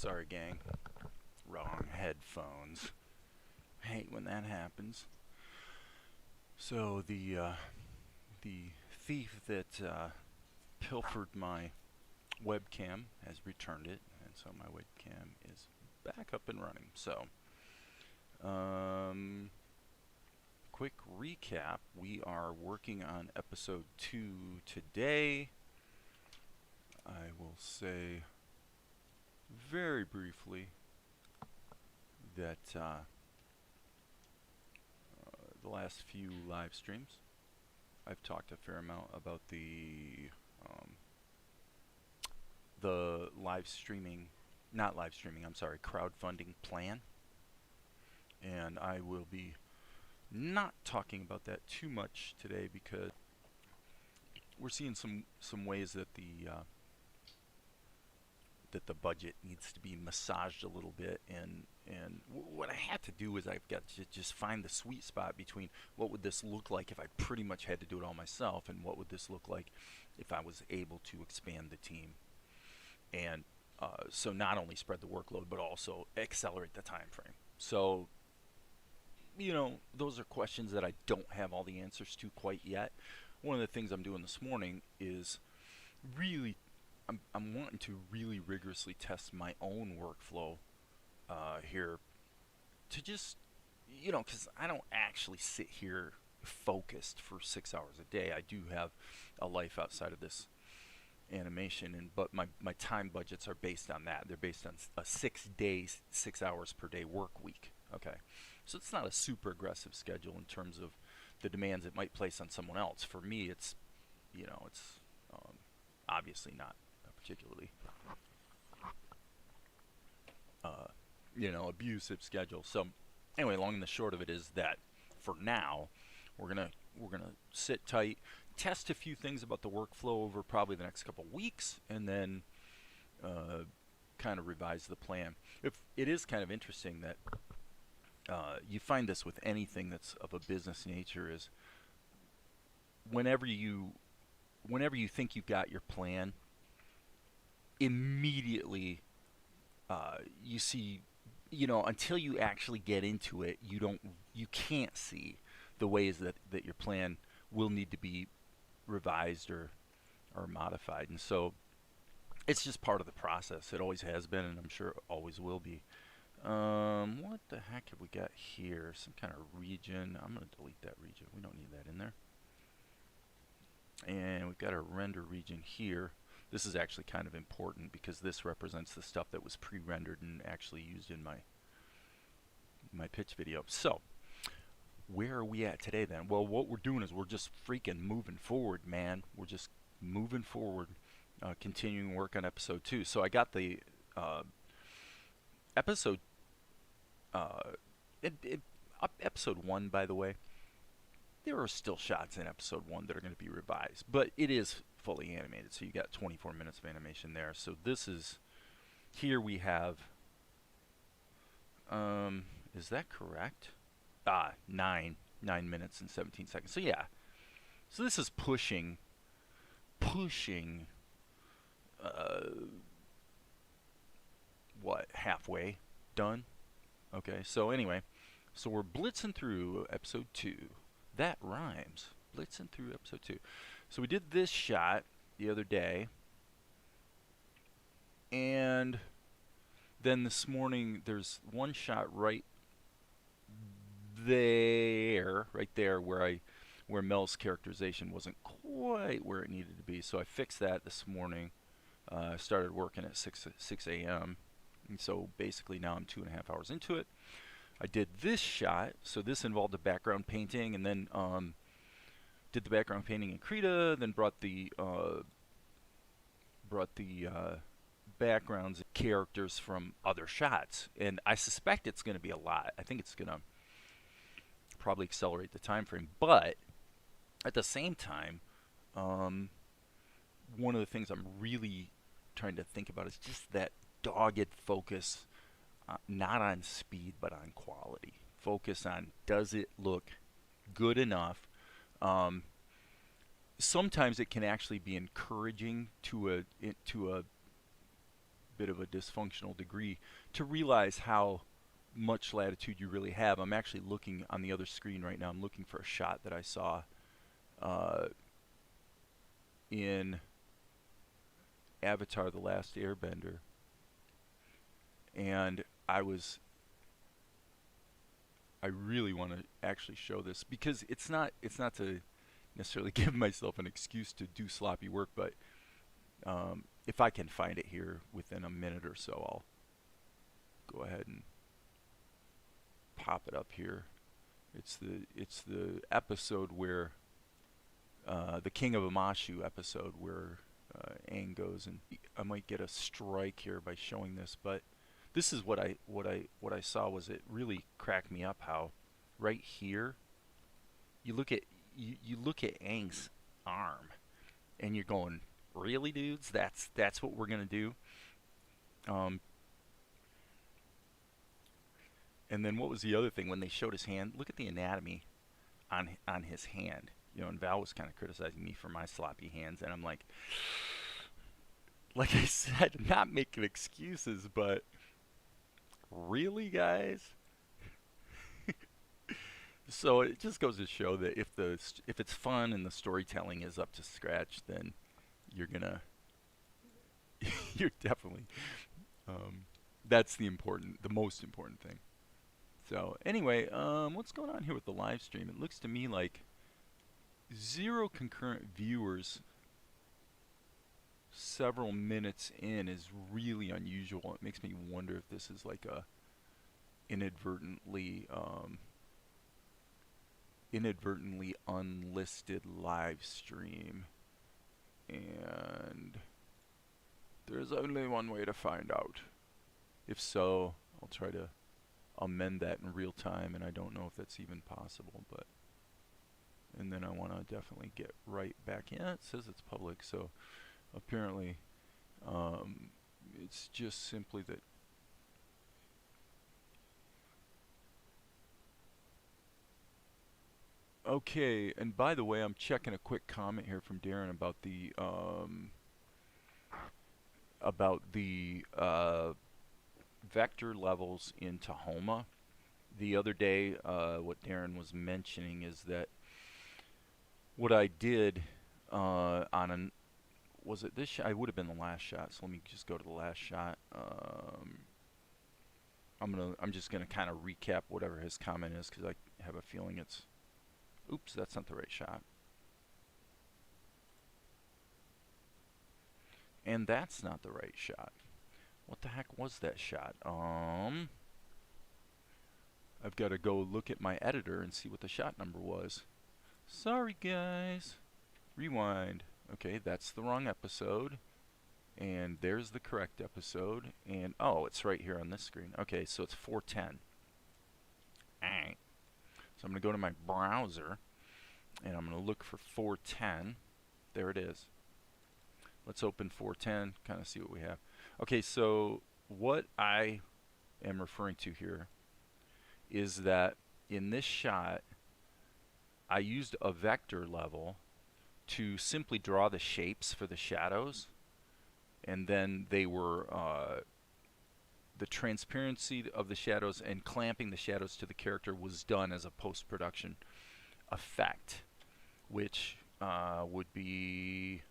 Sorry, gang. Wrong headphones. Hate when that happens. So the thief that pilfered my webcam has returned it, and so my webcam is back up and running. So, quick recap: we are working on episode 2 today. I will say very briefly that the last few live streams I've talked a fair amount about the live streaming, not live streaming, I'm sorry, crowdfunding plan, and I will be not talking about that too much today because we're seeing some ways that the budget needs to be massaged a little bit, and what I had to do is I've got to just find the sweet spot between what would this look like if I pretty much had to do it all myself, and what would this look like if I was able to expand the team, and so not only spread the workload but also accelerate the time frame. So, you know, those are questions that I don't have all the answers to quite yet. One of the things I'm doing this morning is really I'm wanting to really rigorously test my own workflow here to just, you know, because I don't actually sit here focused for 6 hours a day. I do have a life outside of this animation, but my time budgets are based on that. They're based on a 6 days, 6 hours per day work week. Okay, so it's not a super aggressive schedule in terms of the demands it might place on someone else. For me, it's, you know, it's obviously not particularly you know, abusive schedule. So anyway, long and the short of it is that for now we're gonna sit tight, test a few things about the workflow over probably the next couple weeks, and then kind of revise the plan. If it is kind of interesting that you find this with anything that's of a business nature, is whenever you think you've got your plan, immediately you see, you know, until you actually get into it, you can't see the ways that your plan will need to be revised or modified. And so it's just part of the process. It always has been, and I'm sure it always will be. What the heck have we got here? Some kind of region. I'm going to delete that region. We don't need that in there. And we've got a render region here. This is actually kind of important because this represents the stuff that was pre-rendered and actually used in my pitch video. So, where are we at today then? Well, what we're doing is we're just freaking moving forward, man. We're just moving forward, continuing work on episode 2. So I got the episode episode 1, by the way. There are still shots in episode 1 that are going to be revised, but it is fully animated, so you got 24 minutes of animation there. So this is, here we have, is that correct? 9 minutes and 17 seconds. So yeah, so this is pushing, what, halfway done? Okay, so anyway, so we're blitzing through episode 2. That rhymes. Blitzing through episode 2. So we did this shot the other day, and then this morning there's one shot right there where Mel's characterization wasn't quite where it needed to be. So I fixed that this morning. I started working at 6 a.m. and so basically now I'm 2.5 hours into it. I did this shot, so this involved a background painting, and then did the background painting in Krita, then brought the backgrounds and characters from other shots, and I suspect it's going to be a lot. I think it's going to probably accelerate the time frame, but at the same time, one of the things I'm really trying to think about is just that dogged focus. Not on speed, but on quality. Focus on, does it look good enough? Sometimes it can actually be encouraging to a bit of a dysfunctional degree to realize how much latitude you really have. I'm actually looking on the other screen right now. I'm looking for a shot that I saw in Avatar: The Last Airbender, and I really want to actually show this because it's not to necessarily give myself an excuse to do sloppy work, but if I can find it here within a minute or so, I'll go ahead and pop it up here. It's the episode where the King of Amashu episode where Aang goes, and I might get a strike here by showing this, but this is what I saw. Was it really cracked me up how right here you look at Aang's arm and you're going, really, dudes? That's what we're gonna do? And then what was the other thing when they showed his hand? Look at the anatomy on his hand. You know, and Val was kind of criticizing me for my sloppy hands, and I'm like I said, not making excuses, but really, guys? So it just goes to show that if it's fun and the storytelling is up to scratch, then you're gonna you're definitely that's the most important thing. So anyway, what's going on here with the live stream? It looks to me like 0 concurrent viewers several minutes in is really unusual. It makes me wonder if this is like a inadvertently unlisted live stream, and there's only one way to find out. If so, I'll try to amend that in real time, and I don't know if that's even possible, but and then I want to definitely get right back in. It says it's public, so apparently it's just simply that okay. And by the way, I'm checking a quick comment here from Darren about the vector levels in Tahoma. The other day, what Darren was mentioning is that what I did on an was it this shot? It would have been the last shot. So let me just go to the last shot. I'm just gonna kind of recap whatever his comment is because I have a feeling it's. Oops, that's not the right shot. And that's not the right shot. What the heck was that shot? I've got to go look at my editor and see what the shot number was. Sorry, guys. Rewind. Okay, that's the wrong episode. And there's the correct episode. And, oh, it's right here on this screen. Okay, so it's 410. Alright. So I'm going to go to my browser. And I'm going to look for 410. There it is. Let's open 410, kind of see what we have. Okay, so what I am referring to here is that in this shot, I used a vector level to simply draw the shapes for the shadows, and then they were the transparency of the shadows and clamping the shadows to the character was done as a post-production effect, which would be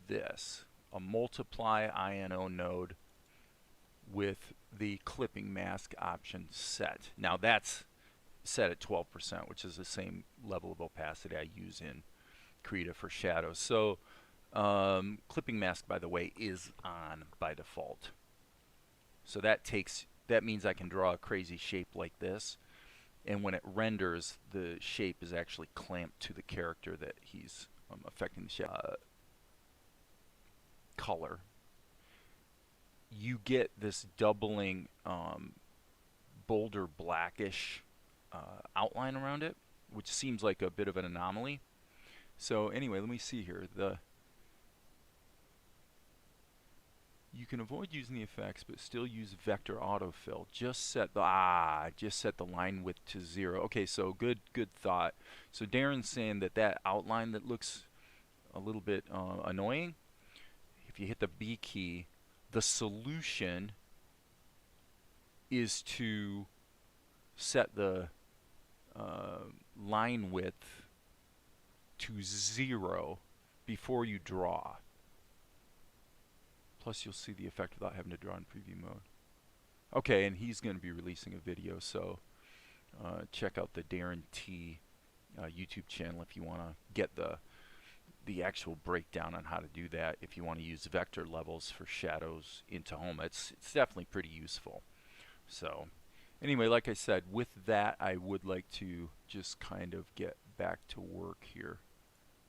this, a multiply INO node with the clipping mask option set. Now that's set at 12%, which is the same level of opacity I use in Krita for shadows. So clipping mask, by the way, is on by default. So that means I can draw a crazy shape like this, and when it renders, the shape is actually clamped to the character that he's affecting the shadow. Color. You get this doubling bolder blackish outline around it, which seems like a bit of an anomaly. So anyway, let me see here. You can avoid using the effects, but still use vector autofill. Just set the line width to 0. Okay, so good thought. So Darren's saying that outline that looks a little bit annoying, if you hit the B key, the solution is to set the line width to 0 before you draw. Plus you'll see the effect without having to draw in preview mode. Okay, and he's going to be releasing a video, so check out the Darren T YouTube channel if you want to get the actual breakdown on how to do that. If you want to use vector levels for shadows in Tahoma, it's definitely pretty useful. So anyway, like I said, with that I would like to just kind of get back to work here.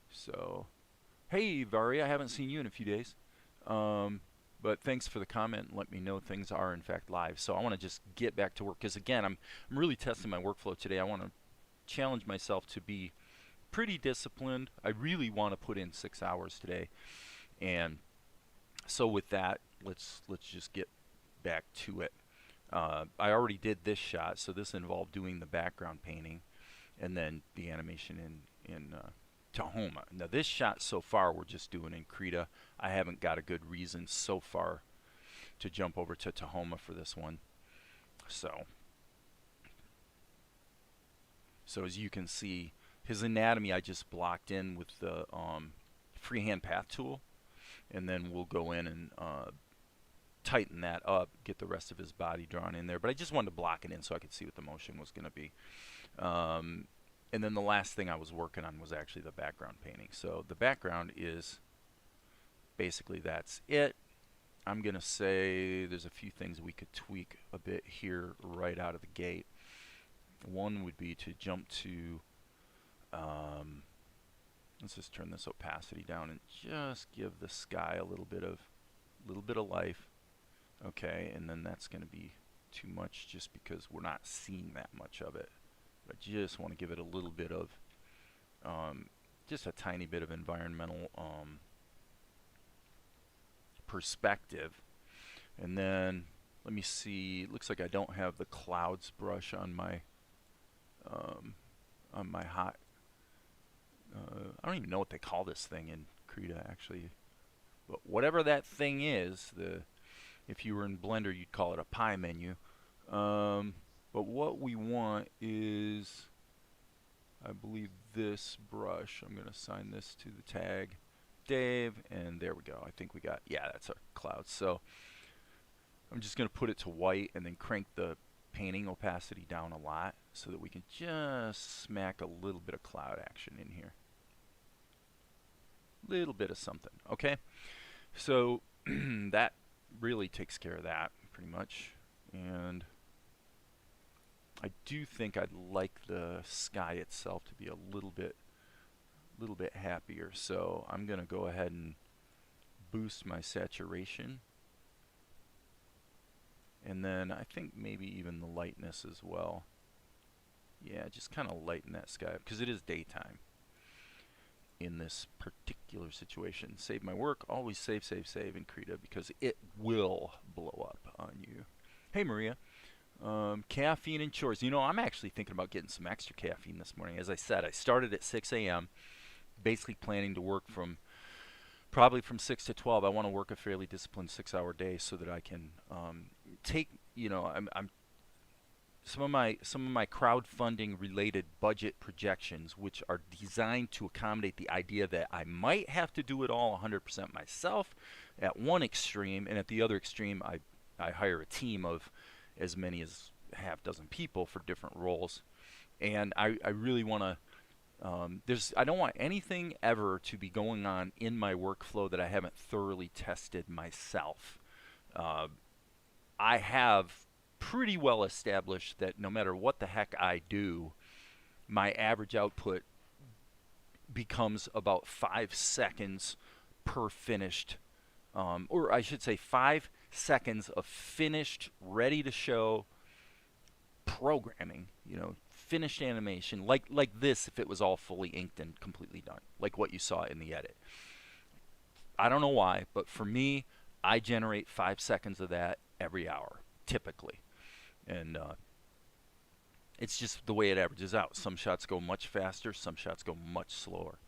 So hey Vari, I haven't seen you in a few days, but thanks for the comment and let me know things are in fact live. So I want to just get back to work, because again I'm really testing my workflow today. I want to challenge myself to be pretty disciplined. I really want to put in 6 hours today, and so with that, let's just get back to it. I already did this shot, so this involved doing the background painting and then the animation in Tahoma. Now this shot so far we're just doing in Krita. I haven't got a good reason so far to jump over to Tahoma for this one. So as you can see, his anatomy I just blocked in with the freehand path tool, and then we'll go in and tighten that up, get the rest of his body drawn in there. But I just wanted to block it in so I could see what the motion was going to be. And then the last thing I was working on was actually the background painting. So the background is basically that's it. I'm going to say there's a few things we could tweak a bit here right out of the gate. One would be to jump to, let's just turn this opacity down and just give the sky a little bit of life. Okay, and then that's going to be too much just because we're not seeing that much of it. I just want to give it a little bit of, just a tiny bit of environmental perspective. And then let me see. It looks like I don't have the clouds brush on my hot. I don't even know what they call this thing in Krita actually, but whatever that thing is, if you were in Blender you'd call it a pie menu. But what we want is, I believe, this brush. I'm going to assign this to the tag Dave, and there we go. I think we got, yeah, that's our clouds. So I'm just going to put it to white and then crank the painting opacity down a lot so that we can just smack a little bit of cloud action in here. Little bit of something. Okay, so that really takes care of that pretty much. And I do think I'd like the sky itself to be a little bit happier, so I'm going to go ahead and boost my saturation, and then I think maybe even the lightness as well. Yeah, just kind of lighten that sky up because it is daytime in this particular situation. Save my work, always save in Krita because it will blow up on you. Hey Maria. Caffeine and chores. You know, I'm actually thinking about getting some extra caffeine this morning. As I said, I started at 6 a.m. basically planning to work probably from 6 to 12. I want to work a fairly disciplined 6-hour day so that I can take, you know, I'm some of my crowdfunding related budget projections, which are designed to accommodate the idea that I might have to do it all 100% myself at one extreme, and at the other extreme I hire a team of as many as half dozen people for different roles. And I really want to, I don't want anything ever to be going on in my workflow that I haven't thoroughly tested myself. I have pretty well established that no matter what the heck I do, my average output becomes about 5 seconds per finished, or I should say 5 seconds of finished, ready to show programming, you know, finished animation, like this if it was all fully inked and completely done, like what you saw in the edit. I don't know why, but for me, I generate 5 seconds of that every hour, typically. And it's just the way it averages out. Some shots go much faster, some shots go much slower.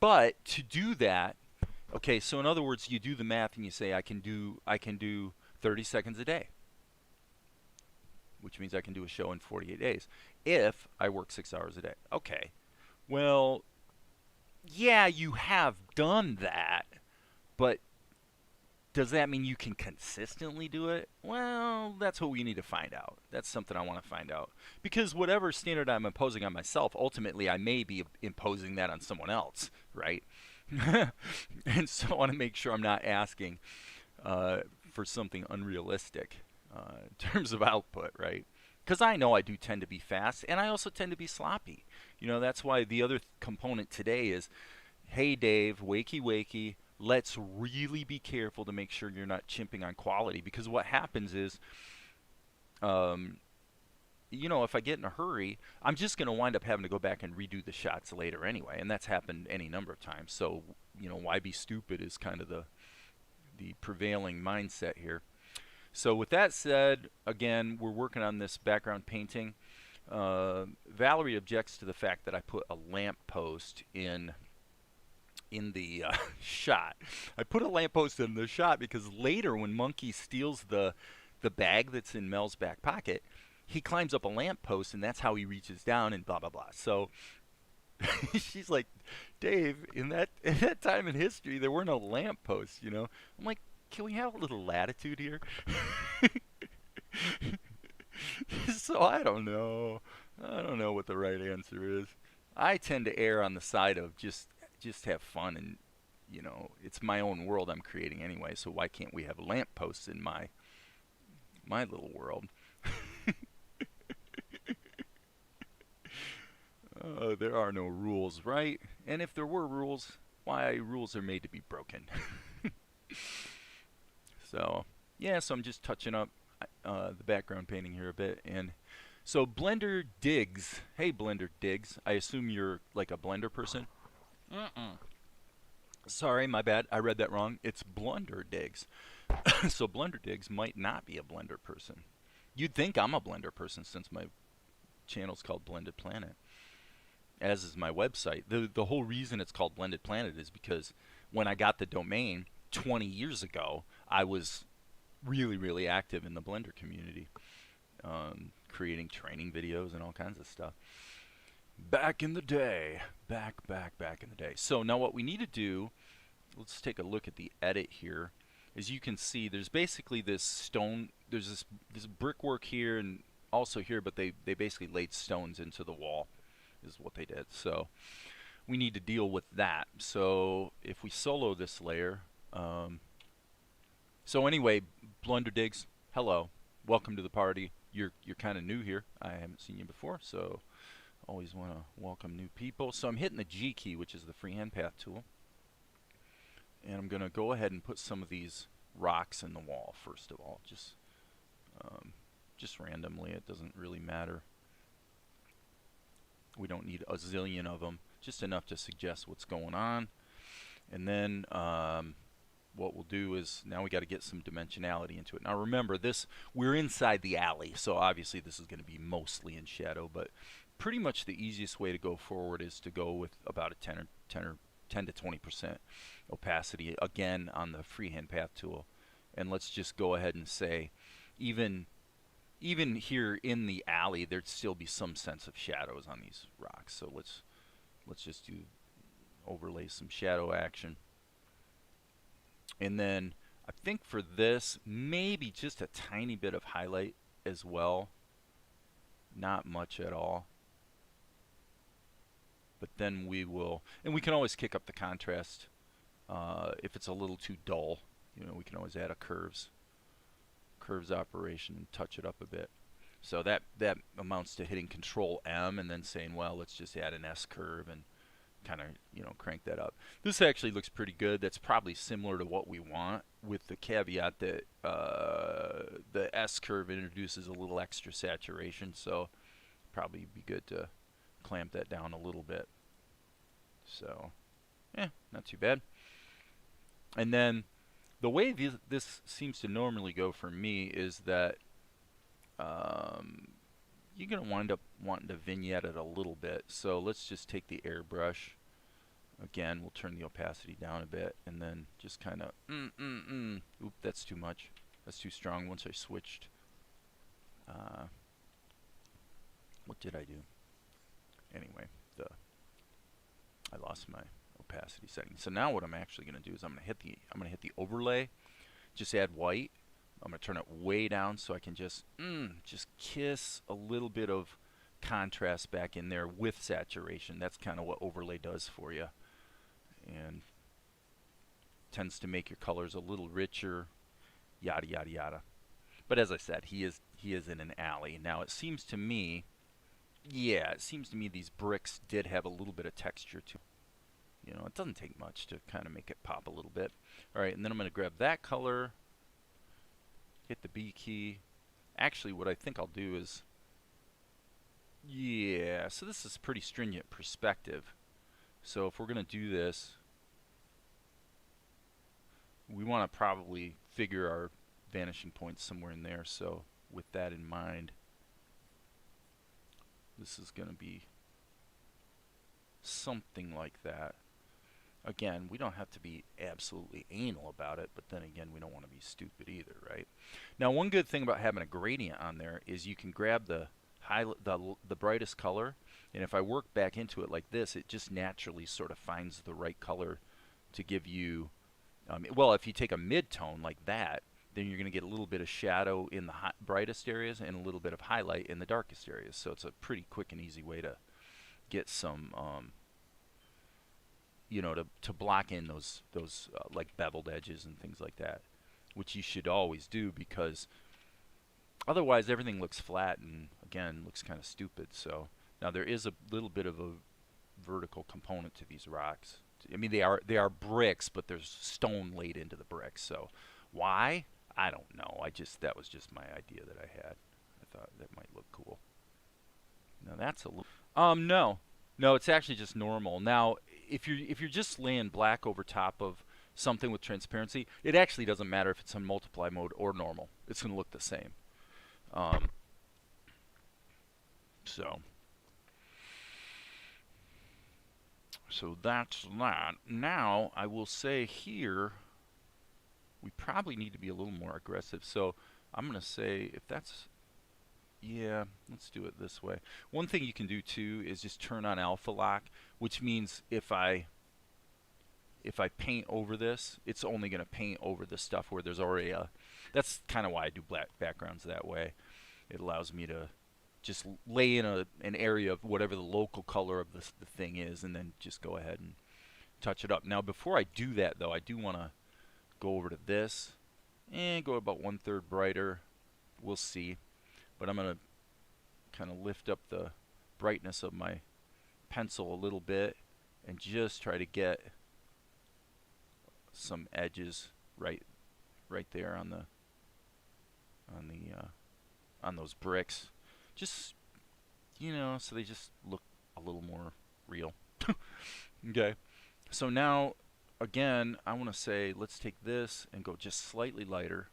But to do that, okay, so in other words, you do the math and you say I can do 30 seconds a day, which means I can do a show in 48 days if I work 6 hours a day. Okay. Well, yeah, you have done that, but does that mean you can consistently do it? Well, that's what we need to find out. That's something I want to find out. Because whatever standard I'm imposing on myself, ultimately I may be imposing that on someone else, right? And so I want to make sure I'm not asking for something unrealistic in terms of output, right? Because I know I do tend to be fast, and I also tend to be sloppy. You know, that's why the other component today is, hey Dave, wakey wakey, let's really be careful to make sure you're not chimping on quality. Because what happens is, um, you know, if I get in a hurry, I'm just going to wind up having to go back and redo the shots later anyway, and that's happened any number of times. So, you know, why be stupid is kind of the prevailing mindset here. So with that said, again, we're working on this background painting. Valerie objects to the fact that I put a lamp post in the shot. I put a lamppost in the shot because later when Monkey steals the bag that's in Mel's back pocket, he climbs up a lamppost and that's how he reaches down and blah blah blah. So she's like, Dave, in that time in history there were no lampposts, you know. I'm like, can we have a little latitude here? So I don't know. I don't know what the right answer is. I tend to err on the side of just have fun, and you know, it's my own world I'm creating anyway, so why can't we have lampposts in my little world? There are no rules, right? And if there were rules, why, rules are made to be broken. So yeah, so I'm just touching up the background painting here a bit. And so Blender Digs, hey Blender Digs, I assume you're like a Blender person? Mm-mm. Sorry, my bad. I read that wrong. It's Blender Digs. So Blender Digs might not be a Blender person. You'd think I'm a Blender person since my channel's called BlendedPlanet, as is my website. The whole reason it's called BlendedPlanet is because when I got the domain 20 years ago, I was really active in the Blender community, creating training videos and all kinds of stuff. Back in the day. Back in the day. So now what we need to do, let's take a look at the edit here. As you can see, there's basically this stone, there's this brickwork here and also here, but they basically laid stones into the wall is what they did. So we need to deal with that. So if we solo this layer, so anyway, Blender Digs, hello, welcome to the party. You're kind of new here. I haven't seen you before, so always want to welcome new people. So I'm hitting the G key, which is the freehand path tool, and I'm going to go ahead and put some of these rocks in the wall first of all, just randomly. It doesn't really matter. We don't need a zillion of them, just enough to suggest what's going on. And then what we'll do is, now we got to get some dimensionality into it. Now remember, this, we're inside the alley, so obviously this is going to be mostly in shadow, but pretty much the easiest way to go forward is to go with about a 10 to 20% opacity, again on the freehand path tool. And let's just go ahead and say, even here in the alley, there'd still be some sense of shadows on these rocks. So let's just overlay some shadow action. And then I think for this, maybe just a tiny bit of highlight as well. Not much at all. But then we will, and we can always kick up the contrast if it's a little too dull. You know, we can always add a curves operation and touch it up a bit. So that amounts to hitting Control M and then saying, well, let's just add an S curve and kind of, you know, crank that up. This actually looks pretty good. That's probably similar to what we want, with the caveat that the S curve introduces a little extra saturation, so probably be good to clamp that down a little bit. So yeah, not too bad. And then the way this seems to normally go for me is that you're going to wind up wanting to vignette it a little bit. So let's just take the airbrush. Again, we'll turn the opacity down a bit and then just kind of, oop, that's too much. That's too strong. Once I switched, what did I do? Anyway, I lost my opacity setting. So now what I'm actually going to do is I'm going to hit the overlay, just add white. I'm going to turn it way down so I can just kiss a little bit of contrast back in there with saturation. That's kind of what overlay does for you, and tends to make your colors a little richer, yada yada yada. But as I said, he is in an alley. Now it seems to me, yeah, it seems to me these bricks did have a little bit of texture to, you know, it doesn't take much to kind of make it pop a little bit. All right, and then I'm going to grab that color, hit the B key. Actually, what I think I'll do is, yeah, so this is pretty stringent perspective. So if we're going to do this, we want to probably figure our vanishing points somewhere in there. So with that in mind, this is going to be something like that. Again, we don't have to be absolutely anal about it, but then again, we don't want to be stupid either, right? Now, one good thing about having a gradient on there is you can grab the brightest color, and if I work back into it like this, it just naturally sort of finds the right color to give you, well, if you take a mid-tone like that, then you're going to get a little bit of shadow in the brightest areas and a little bit of highlight in the darkest areas. So it's a pretty quick and easy way to get some, you know, to block in those like beveled edges and things like that, which you should always do, because otherwise everything looks flat and again looks kind of stupid. So now there is a little bit of a vertical component to these rocks. I mean, they are bricks, but there's stone laid into the bricks. So why? I don't know. That was just my idea that I had. I thought that might look cool. Now that's a little no, it's actually just normal. Now, if you're just laying black over top of something with transparency, it actually doesn't matter if it's on multiply mode or normal. It's going to look the same. So that's that. Now, I will say here, we probably need to be a little more aggressive. So I'm going to say, if that's, yeah, let's do it this way. One thing you can do too is just turn on alpha lock, which means if I paint over this, it's only going to paint over the stuff where there's already a, that's kind of why I do black backgrounds that way. It allows me to just lay in an area of whatever the local color of the thing is, and then just go ahead and touch it up. Now, before I do that, though, I do want to go over to this and go about 1/3 brighter. We'll see. But I'm going to kind of lift up the brightness of my pencil a little bit and just try to get some edges right there on those bricks. Just, you know, so they just look a little more real. Okay. So now, again, I want to say let's take this and go just slightly lighter.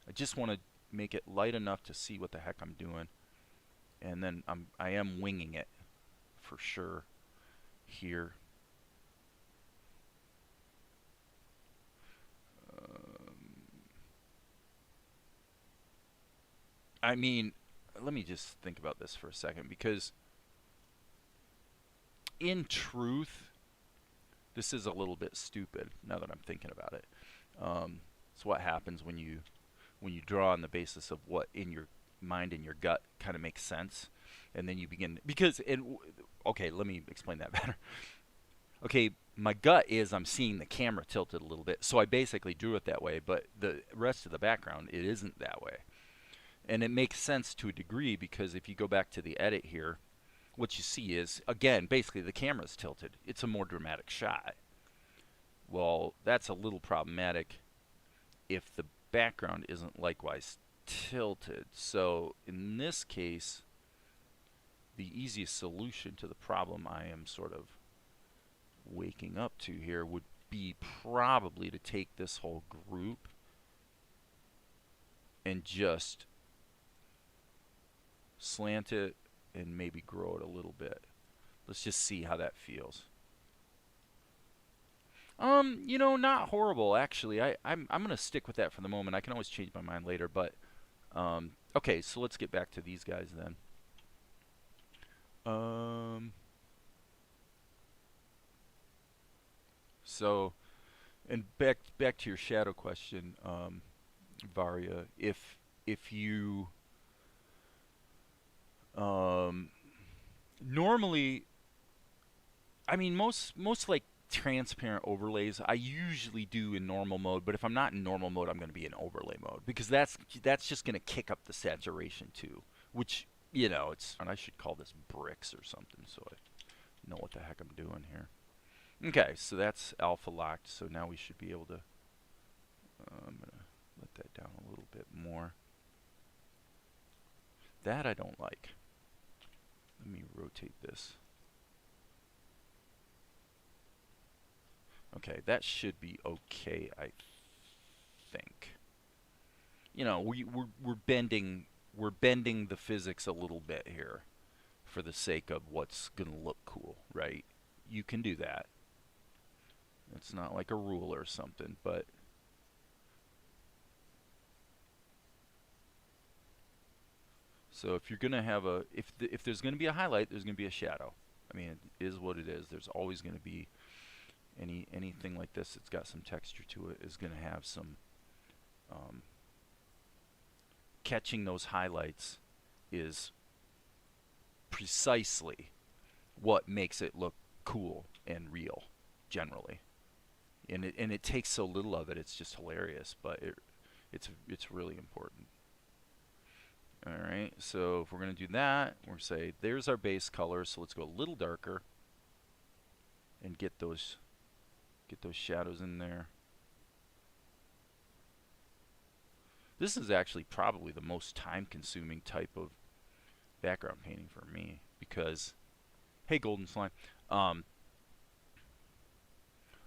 I just want to make it light enough to see what the heck I'm doing. And then I am winging it for sure here. I mean, let me just think about this for a second, because in truth, this is a little bit stupid now that I'm thinking about it. It's what happens when you draw on the basis of what in your mind and your gut kind of makes sense, and then you begin, okay, let me explain that better. Okay, my gut is I'm seeing the camera tilted a little bit, so I basically drew it that way, but the rest of the background, it isn't that way. And it makes sense to a degree, because if you go back to the edit here, what you see is, again, basically the camera's tilted. It's a more dramatic shot. Well, that's a little problematic if the background isn't likewise tilted. So in this case, the easiest solution to the problem I am sort of waking up to here would be probably to take this whole group and just slant it and maybe grow it a little bit. Let's just see how that feels. You know, not horrible actually. I'm gonna stick with that for the moment. I can always change my mind later, but okay, so let's get back to these guys then. Um, so and back to your shadow question, Varia. If you um normally, I mean most like transparent overlays I usually do in normal mode, but if I'm not in normal mode, I'm going to be in overlay mode because that's just going to kick up the saturation too, which you know, it's, and I should call this bricks or something so I know what the heck I'm doing here. Okay, so that's alpha locked, so now we should be able to I'm going to let that down a little bit more. That I don't like. Let me rotate this. Okay, that should be okay, I think. You know, we're bending the physics a little bit here for the sake of what's gonna look cool, right? You can do that. It's not like a rule or something, but so if you're gonna have a if there's gonna be a highlight, there's gonna be a shadow. I mean, it is what it is. There's always gonna be anything like this that's got some texture to it is gonna have some um, catching those highlights is precisely what makes it look cool and real generally. And it takes so little of it, it's just hilarious, but it's really important. All right, so if we're going to do that, we're going to say there's our base color, so let's go a little darker and get those shadows in there. This is actually probably the most time-consuming type of background painting for me because, hey, Golden Slime, um,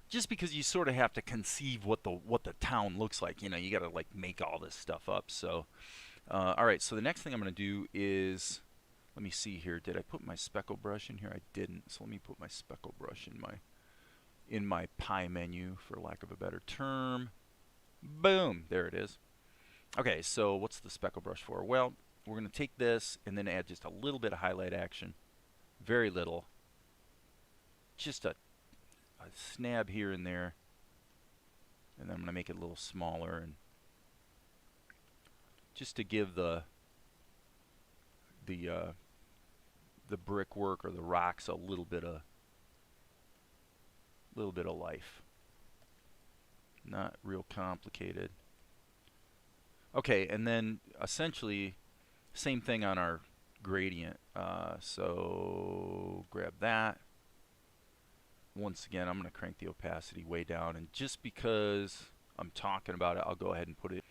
just because you sort of have to conceive what the town looks like. You know, you got to like make all this stuff up. So, all right. So the next thing I'm going to do is, let me see here. Did I put my speckle brush in here? I didn't. So let me put my speckle brush in my pie menu, for lack of a better term. Boom. There it is. Okay. So what's the speckle brush for? Well, we're going to take this and then add just a little bit of highlight action. Very little. Just a snab here and there, and then I'm going to make it a little smaller, and just to give the brickwork or the rocks a little bit of life. Not real complicated. Okay, and then essentially same thing on our gradient. So grab that. Once again, I'm going to crank the opacity way down, and just because I'm talking about it, I'll go ahead and put it.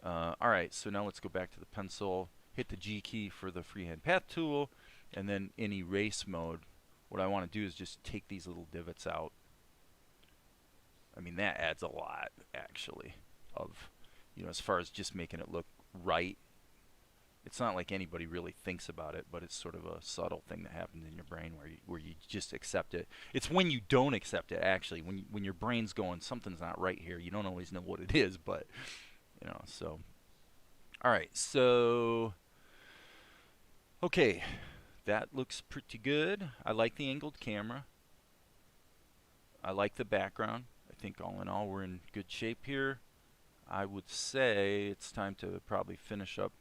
Alright, so now let's go back to the pencil, hit the G key for the freehand path tool, and then in erase mode, what I want to do is just take these little divots out. I mean, that adds a lot, actually, of, you know, as far as just making it look right. It's not like anybody really thinks about it, but it's sort of a subtle thing that happens in your brain where you just accept it. It's when you don't accept it, actually, when your brain's going, something's not right here. You don't always know what it is, but you know. So, all right. So, okay, that looks pretty good. I like the angled camera. I like the background. I think all in all, we're in good shape here. I would say it's time to probably finish up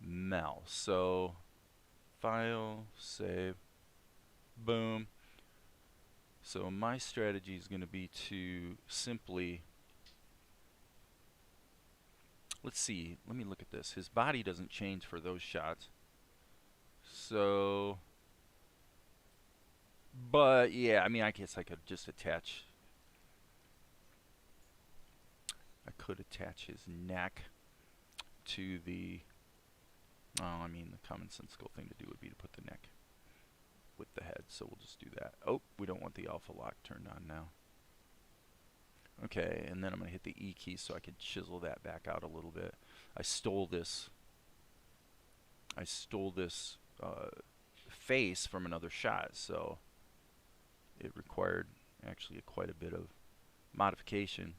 Mel. So file, save, boom. So my strategy is going to be to simply, let's see, let me look at this. His body doesn't change for those shots. So, but yeah, I mean, I guess I could just attach, I could attach his neck to the, oh, I mean, the commonsensical thing to do would be to put the neck with the head, so we'll just do that. Oh, we don't want the alpha lock turned on now. Okay, and then I'm going to hit the E key so I can chisel that back out a little bit. I stole this face from another shot, so it required actually quite a bit of modification.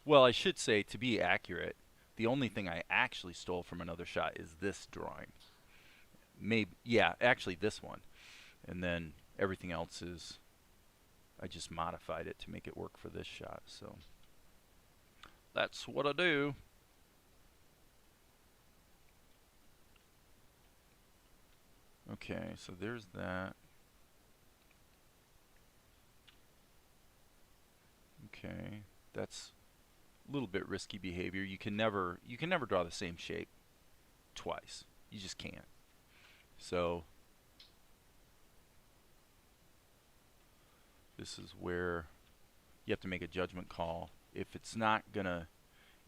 Well, I should say, to be accurate, the only thing I actually stole from another shot is this drawing. Maybe, yeah, actually this one. And then everything else is, I just modified it to make it work for this shot. So that's what I do. Okay, so there's that. Okay, that's a little bit risky behavior. You can never draw the same shape twice. You just can't. So this is where you have to make a judgment call. If it's not gonna,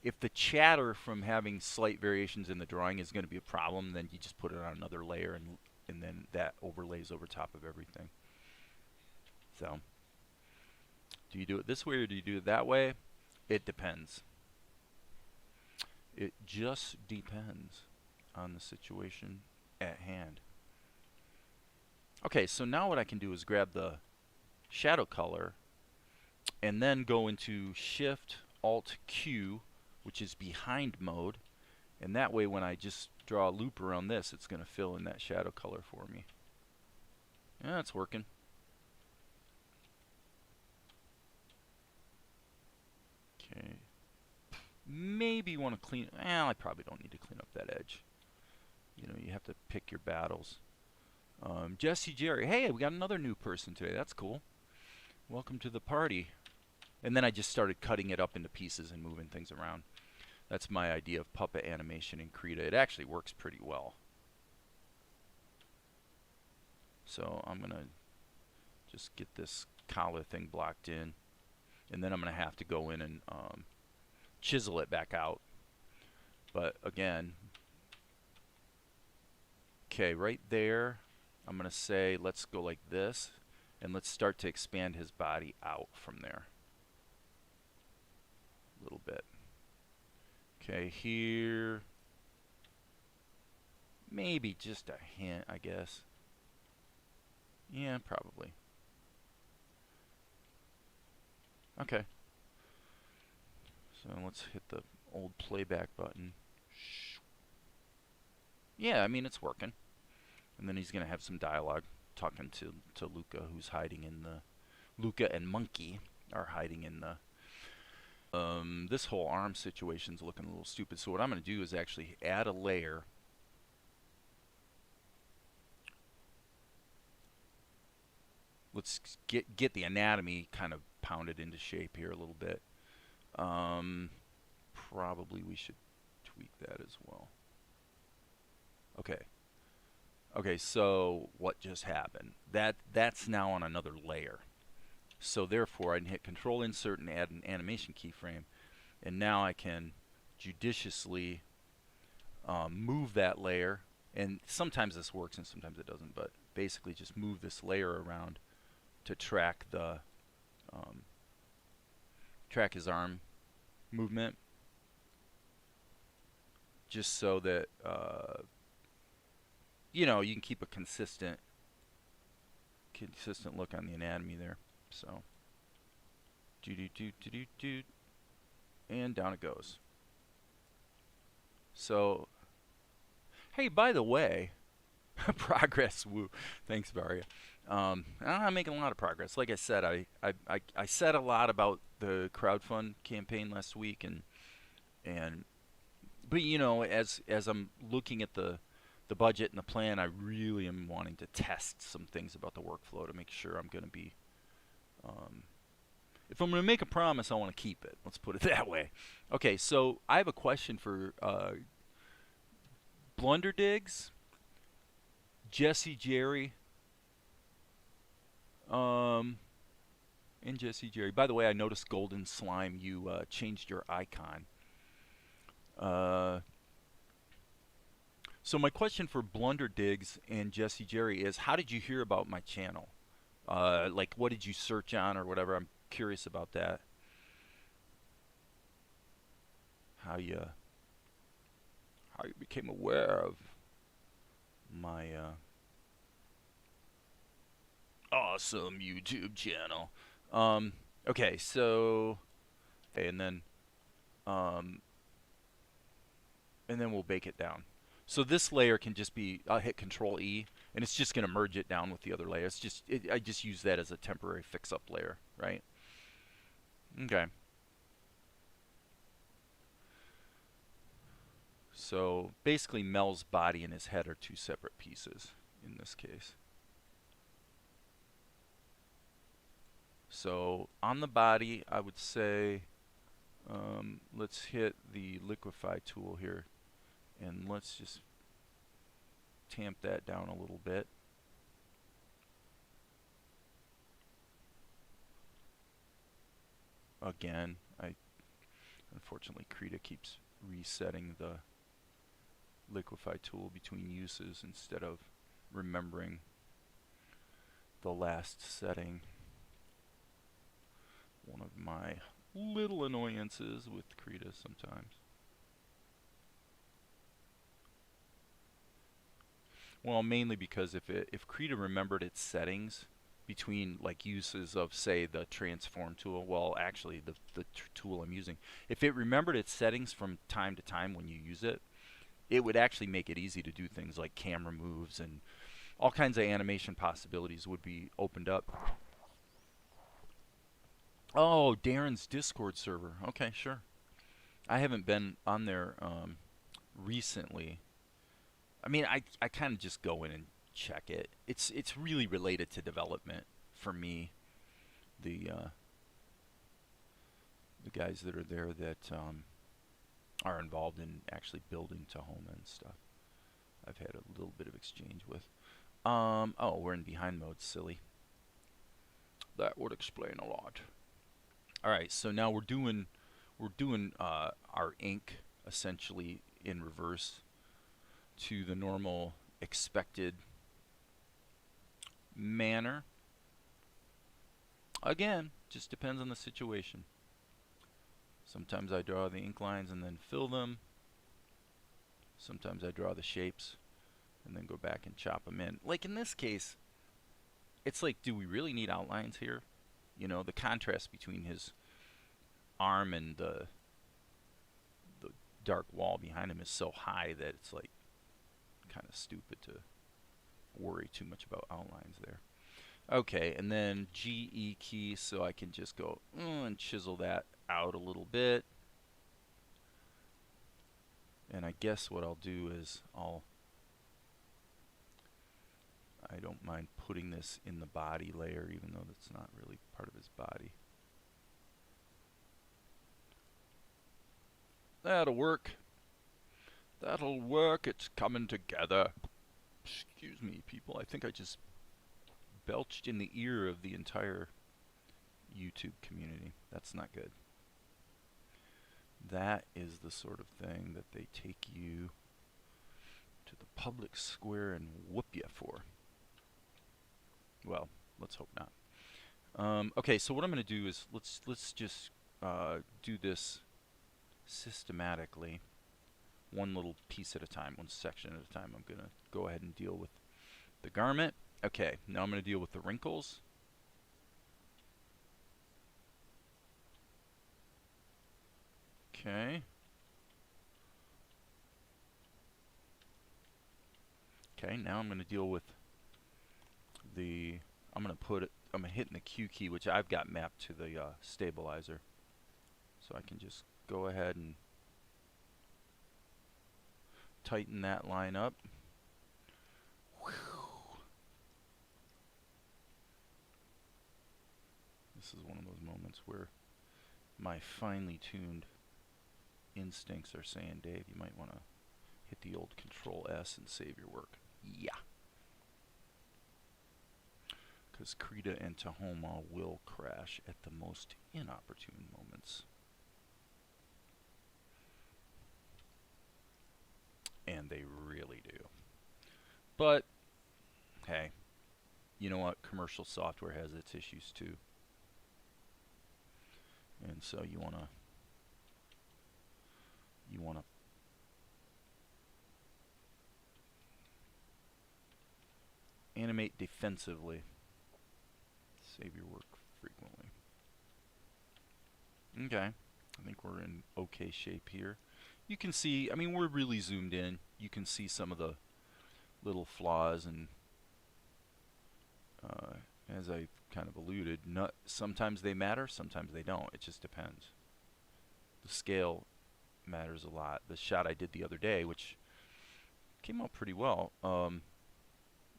if the chatter from having slight variations in the drawing is gonna be a problem, then you just put it on another layer, and then that overlays over top of everything. So do you do it this way or do you do it that way? It depends. It just depends on the situation at hand. Okay, so now what I can do is grab the shadow color and then go into Shift Alt Q, which is behind mode, and that way when I just draw a loop around this, it's going to fill in that shadow color for me. Yeah, it's working. Okay. Maybe you want to clean, I probably don't need to clean up that edge. You know, you have to pick your battles. Jesse Jerry, hey, we got another new person today. That's cool. Welcome to the party. And then I just started cutting it up into pieces and moving things around. That's my idea of puppet animation in Krita. It actually works pretty well. So I'm going to just get this collar thing blocked in. And then I'm going to have to go in and chisel it back out. But again, okay, right there, I'm going to say let's go like this. And let's start to expand his body out from there. A little bit. Okay, here. Maybe just a hint, I guess. Yeah, probably. Okay. So let's hit the old playback button. Yeah, I mean, it's working. And then he's going to have some dialogue talking to Luca, who's hiding in the... Luca and Monkey are hiding in the... this whole arm situation's looking a little stupid. So what I'm going to do is actually add a layer. Let's get the anatomy kind of pounded into shape here a little bit. Probably we should tweak that as well. Okay. Okay, so what just happened? That's now on another layer. So therefore, I can hit Control Insert and add an animation keyframe, and now I can judiciously move that layer. And sometimes this works and sometimes it doesn't, but basically just move this layer around to track the track his arm movement, just so that you know, you can keep a consistent look on the anatomy there. So do and down it goes. So hey, by the way, progress, woo. Thanks, Varia. I'm making a lot of progress. Like I said, I said a lot about the crowdfund campaign last week, but you know, as I'm looking at the budget and the plan, I really am wanting to test some things about the workflow to make sure I'm going to be, if I'm going to make a promise, I want to keep it. Let's put it that way. Okay, so I have a question for Blunder Digs, Jesse Jerry, and Jesse Jerry. By the way, I noticed Golden Slime, you changed your icon. So my question for Blunder Digs and Jesse Jerry is, how did you hear about my channel? Like, what did you search on or whatever? I'm curious about that. How you became aware of my awesome YouTube channel. Okay, so and um, then we'll bake it down. So this layer can just be, I'll hit Control E, and it's just going to merge it down with the other layer. It's just, I just use that as a temporary fix-up layer, right? Okay. So basically Mel's body and his head are two separate pieces in this case. So on the body, I would say, let's hit the liquify tool here, and let's just tamp that down a little bit. Again, unfortunately Krita keeps resetting the liquify tool between uses instead of remembering the last setting. One of my little annoyances with Krita sometimes. Well, mainly because if Krita remembered its settings between like uses of say the transform tool, well actually the tool I'm using, if it remembered its settings from time to time when you use it, it would actually make it easy to do things like camera moves, and all kinds of animation possibilities would be opened up. Oh, Darren's Discord server. Okay, sure. I haven't been on there recently. I mean, I kind of just go in and check it. It's really related to development for me. The the guys that are there that are involved in actually building Tahoma and stuff, I've had a little bit of exchange with. Oh, we're in behind mode, silly. That would explain a lot. All right, so now we're doing our ink essentially in reverse to the normal expected manner. Again, just depends on the situation. Sometimes I draw the ink lines and then fill them. Sometimes I draw the shapes and then go back and chop them in. Like in this case, it's like, do we really need outlines here? You know, the contrast between his arm and the dark wall behind him is so high that it's like kind of stupid to worry too much about outlines there. Okay, and then GE key, so I can just go and chisel that out a little bit. And I guess what I'll do is I don't mind putting this in the body layer, even though that's not really part of his body. That'll work. That'll work. It's coming together. Excuse me, people. I think I just belched in the ear of the entire YouTube community. That's not good. That is the sort of thing that they take you to the public square and whoop you for. Well, let's hope not. Okay, so what I'm going to do is let's just do this systematically, one little piece at a time, one section at a time. I'm going to go ahead and deal with the garment. Okay, now I'm going to deal with the wrinkles. Okay. Okay, now I'm going to deal with the, I'm going to hit the Q key, which I've got mapped to the stabilizer. So I can just go ahead and tighten that line up. Whew. This is one of those moments where my finely tuned instincts are saying, Dave, you might want to hit the old Control S and save your work. Yeah. Because Krita and Tahoma will crash at the most inopportune moments. And they really do. But, hey, you know what? Commercial software has its issues too. And so you want to animate defensively. Save your work frequently. Okay. I think we're in okay shape here. You can see, I mean, we're really zoomed in. You can see some of the little flaws, and as I kind of alluded, sometimes they matter, sometimes they don't. It just depends. The scale matters a lot. The shot I did the other day, which came out pretty well,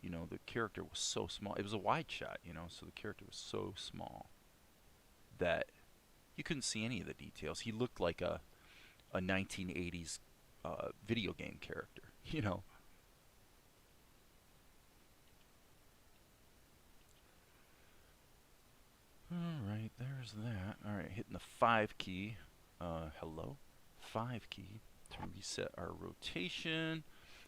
you know, the character was so small. It was a wide shot, you know, so the character was so small that you couldn't see any of the details. He looked like a 1980s video game character, you know. Alright, there's that. Alright, hitting the 5 key. Hello? 5 key to reset our rotation.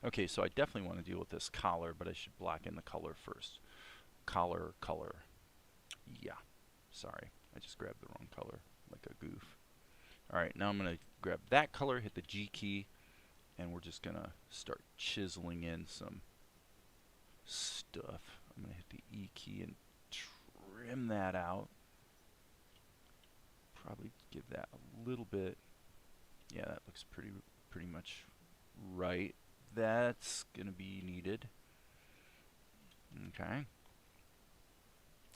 Okay, so I definitely want to deal with this collar, but I should block in the color first. Collar. Yeah. Sorry, I just grabbed the wrong color like a goof. Alright, now I'm going to grab that color, hit the G key, and we're just going to start chiseling in some stuff. I'm going to hit the E key and trim that out. Probably give that a little bit. Yeah, that looks pretty much right. That's gonna be needed. Okay.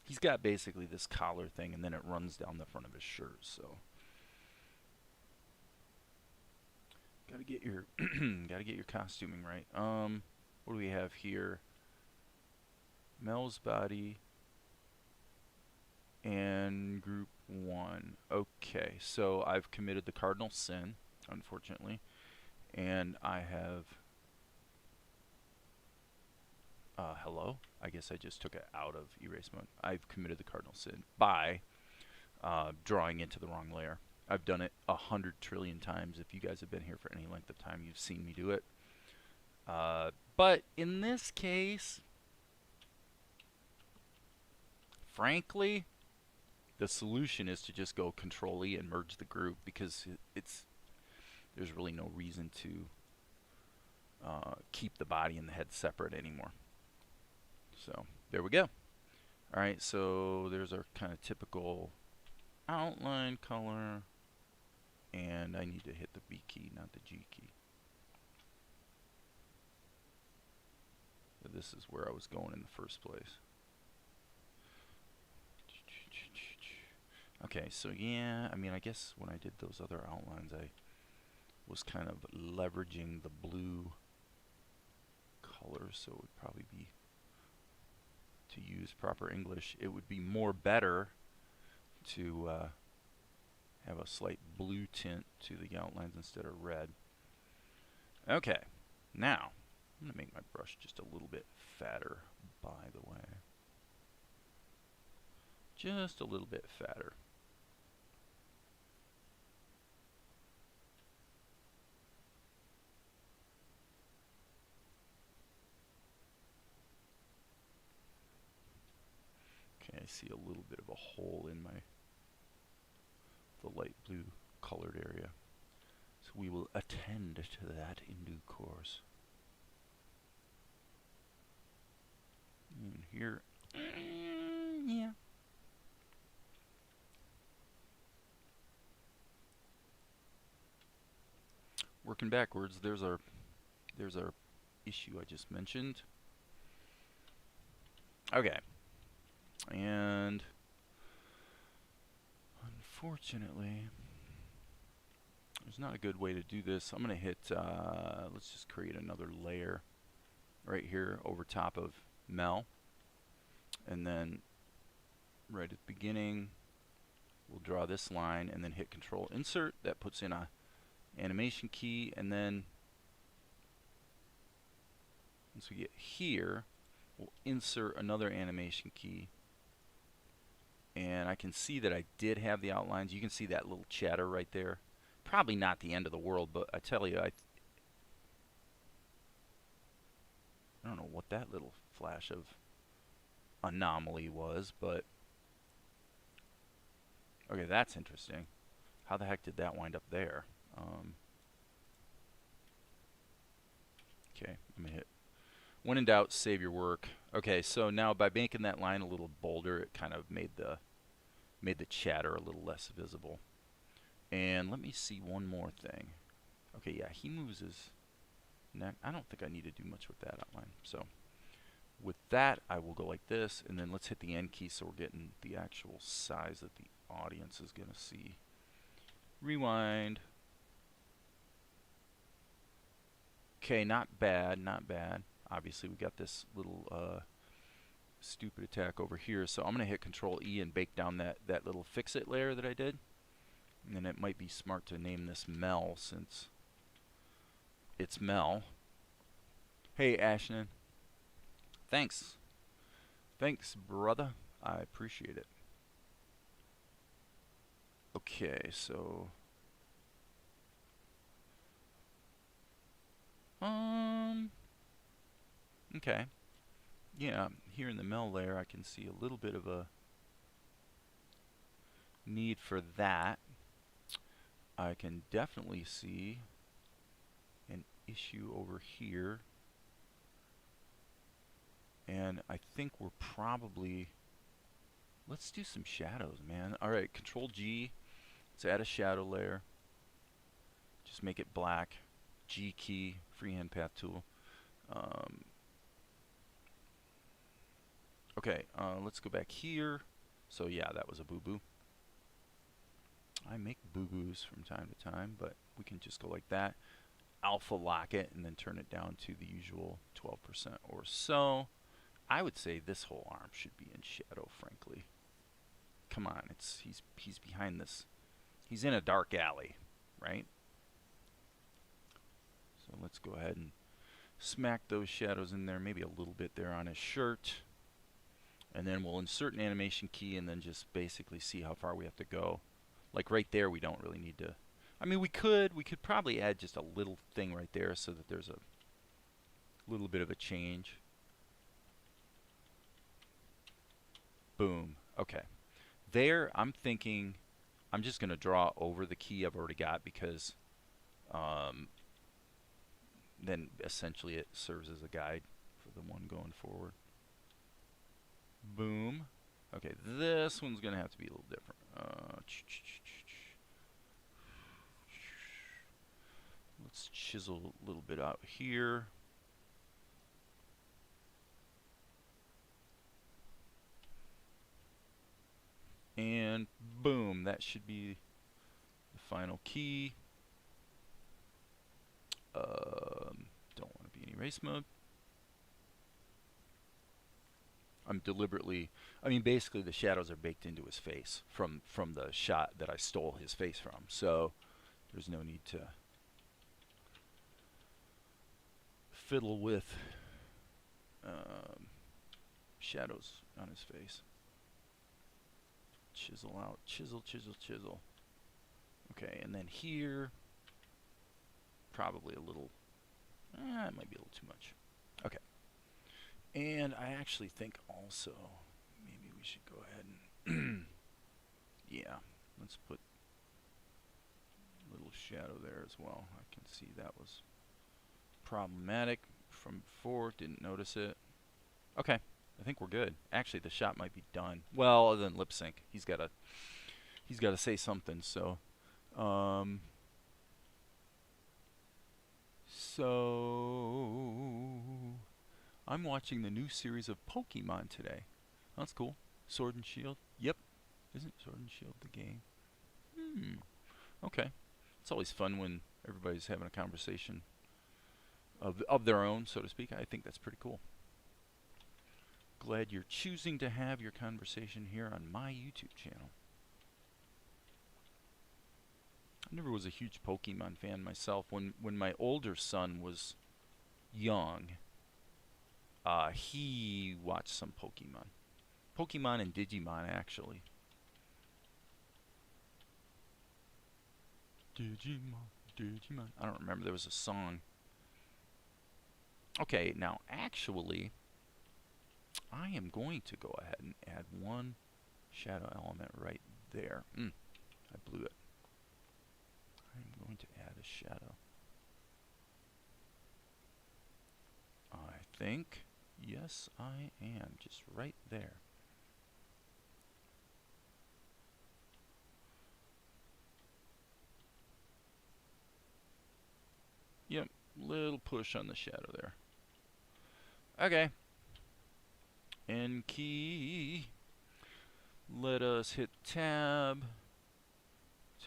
He's got basically this collar thing, and then it runs down the front of his shirt. So gotta get your costuming right. What do we have here? Mel's body and group 1. Okay, so I've committed the cardinal sin, unfortunately, and I have hello. I guess I just took it out of erase mode. I've committed the cardinal sin by drawing into the wrong layer. I've done it 100 trillion times. If you guys have been here for any length of time, you've seen me do it. But in this case, frankly, the solution is to just go Control E and merge the group, because there's really no reason to keep the body and the head separate anymore. So there we go. Alright, so there's our kind of typical outline color, and I need to hit the B key, not the G key. So this is where I was going in the first place. Okay, so yeah, I mean, I guess when I did those other outlines, I was kind of leveraging the blue color, so it would probably be, to use proper English, it would be more better to have a slight blue tint to the outlines instead of red. Okay, now I'm going to make my brush just a little bit fatter, by the way. Just a little bit fatter. Okay, I see a little bit of a hole in the light blue colored area. So we will attend to that in due course. And here, yeah. Working backwards, there's our issue I just mentioned. Okay. And unfortunately, there's not a good way to do this. I'm going to hit, let's just create another layer right here over top of Mel. And then right at the beginning, we'll draw this line and then hit Control Insert. That puts in a animation key, and then once we get here, we'll insert another animation key, and I can see that I did have the outlines. You can see that little chatter right there. Probably not the end of the world, but I tell you, I don't know what that little flash of anomaly was, but okay, that's interesting. How the heck did that wind up there? Okay, I'm gonna hit when in doubt, save your work. Okay, so now by making that line a little bolder, it kind of made the chatter a little less visible. And let me see one more thing. Okay, yeah, he moves his neck. I don't think I need to do much with that outline. So with that, I will go like this, and then let's hit the end key so we're getting the actual size that the audience is going to see. Rewind. Okay, not bad, not bad. Obviously, we got this little stupid attack over here, so I'm going to hit Control E and bake down that little fix-it layer that I did. And then it might be smart to name this Mel since it's Mel. Hey, Ashton. Thanks. Thanks, brother. I appreciate it. Okay, so okay. Yeah, here in the Mel layer I can see a little bit of a need for that. I can definitely see an issue over here. And I think we're probably, let's do some shadows, man. Alright, Control G. Let's add a shadow layer. Just make it black. G key, freehand path tool. Okay, let's go back here. So yeah, that was a boo-boo. I make boo-boos from time to time, but we can just go like that. Alpha lock it and then turn it down to the usual 12% or so. I would say this whole arm should be in shadow, frankly. Come on, he's behind this. He's in a dark alley, right? So let's go ahead and smack those shadows in there, maybe a little bit there on his shirt. And then we'll insert an animation key and then just basically see how far we have to go. Like right there, we don't really need to. I mean, we could probably add just a little thing right there so that there's a little bit of a change. Boom. Okay. There, I'm thinking I'm just going to draw over the key I've already got because then essentially it serves as a guide for the one going forward. Boom. Okay, this one's going to have to be a little different. Let's chisel a little bit out here. And boom, that should be the final key. Don't want to be in erase mode. I'm deliberately, I mean, basically the shadows are baked into his face from the shot that I stole his face from. So there's no need to fiddle with shadows on his face. Chisel out, chisel, chisel, chisel. Okay, and then here, probably a little, it might be a little too much. Okay. And I actually think also, maybe we should go ahead and, yeah, let's put a little shadow there as well. I can see that was problematic from before, didn't notice it. Okay, I think we're good. Actually, the shot might be done. Well, other than lip sync, he's got to say something. So, I'm watching the new series of Pokemon today. That's cool. Sword and Shield. Yep. Isn't Sword and Shield the game? Okay. It's always fun when everybody's having a conversation of their own, so to speak. I think that's pretty cool. Glad you're choosing to have your conversation here on my YouTube channel. I never was a huge Pokemon fan myself. When my older son was young, he watched some Pokemon. Pokemon and Digimon, actually. Digimon, Digimon. I don't remember. There was a song. Okay, now actually, I am going to go ahead and add one shadow element right there. I blew it. I'm going to add a shadow. I think, yes, I am. Just right there. Yep, little push on the shadow there. Okay. N key. Let us hit tab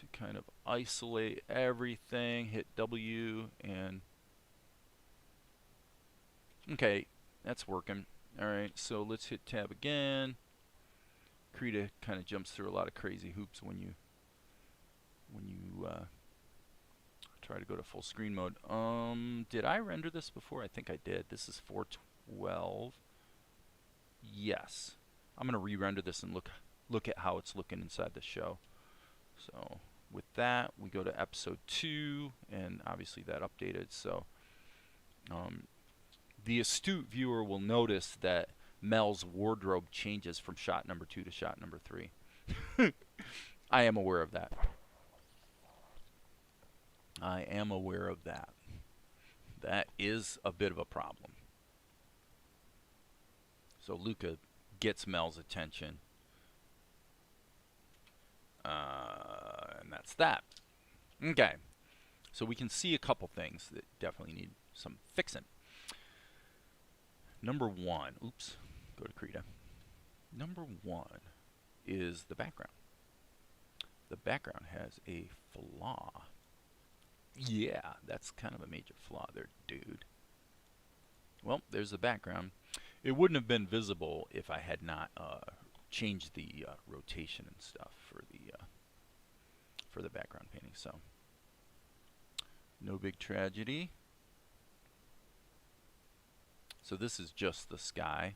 to kind of isolate everything. Hit W and okay, that's working. Alright, so let's hit tab again. Krita kind of jumps through a lot of crazy hoops when you try to go to full screen mode. Did I render this before? I think I did. This is 412. Yes. I'm gonna re-render this and look at how it's looking inside the show. So with that, we go to episode 2, and obviously that updated. So the astute viewer will notice that Mel's wardrobe changes from shot number 2 to shot number 3. I am aware of that. I am aware of that. That is a bit of a problem. So Luca gets Mel's attention. And that's that. Okay. So we can see a couple things that definitely need some fixing. Number 1. Oops. Go to Krita. Number 1 is the background. The background has a flaw. Yeah, that's kind of a major flaw there, dude. Well, there's the background. It wouldn't have been visible if I had not changed the rotation and stuff for the background painting. So, no big tragedy. So this is just the sky,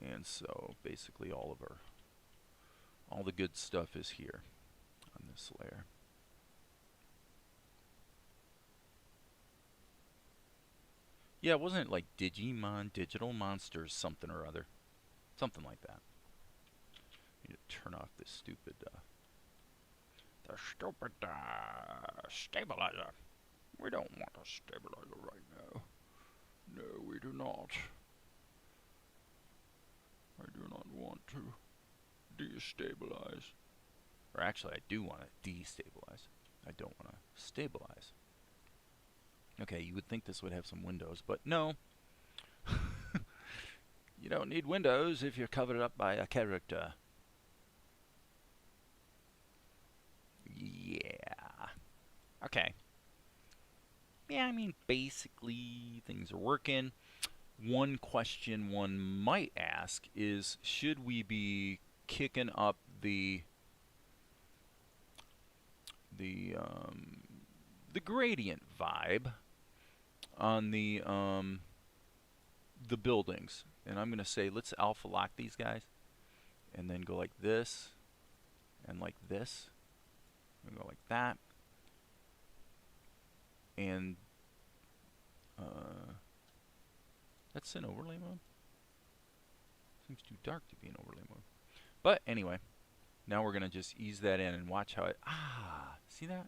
and so basically all the good stuff is here on this layer. Yeah, it wasn't like Digimon, Digital Monsters, something or other. Something like that. Need to turn off this stupid, stabilizer. We don't want a stabilizer right now. No, we do not. I do not want to destabilize. Or actually, I do want to destabilize. I don't want to stabilize. Okay, you would think this would have some windows, but no. You don't need windows if you're covered up by a character. Yeah. Okay. Yeah, I mean, basically things are working. One question one might ask is, should we be kicking up the gradient vibe on the buildings? And I'm gonna say let's alpha lock these guys, and then go like this, and like this, and go like that, and that's in overlay mode. Seems too dark to be in overlay mode. But anyway, now we're gonna just ease that in and watch how it. See that?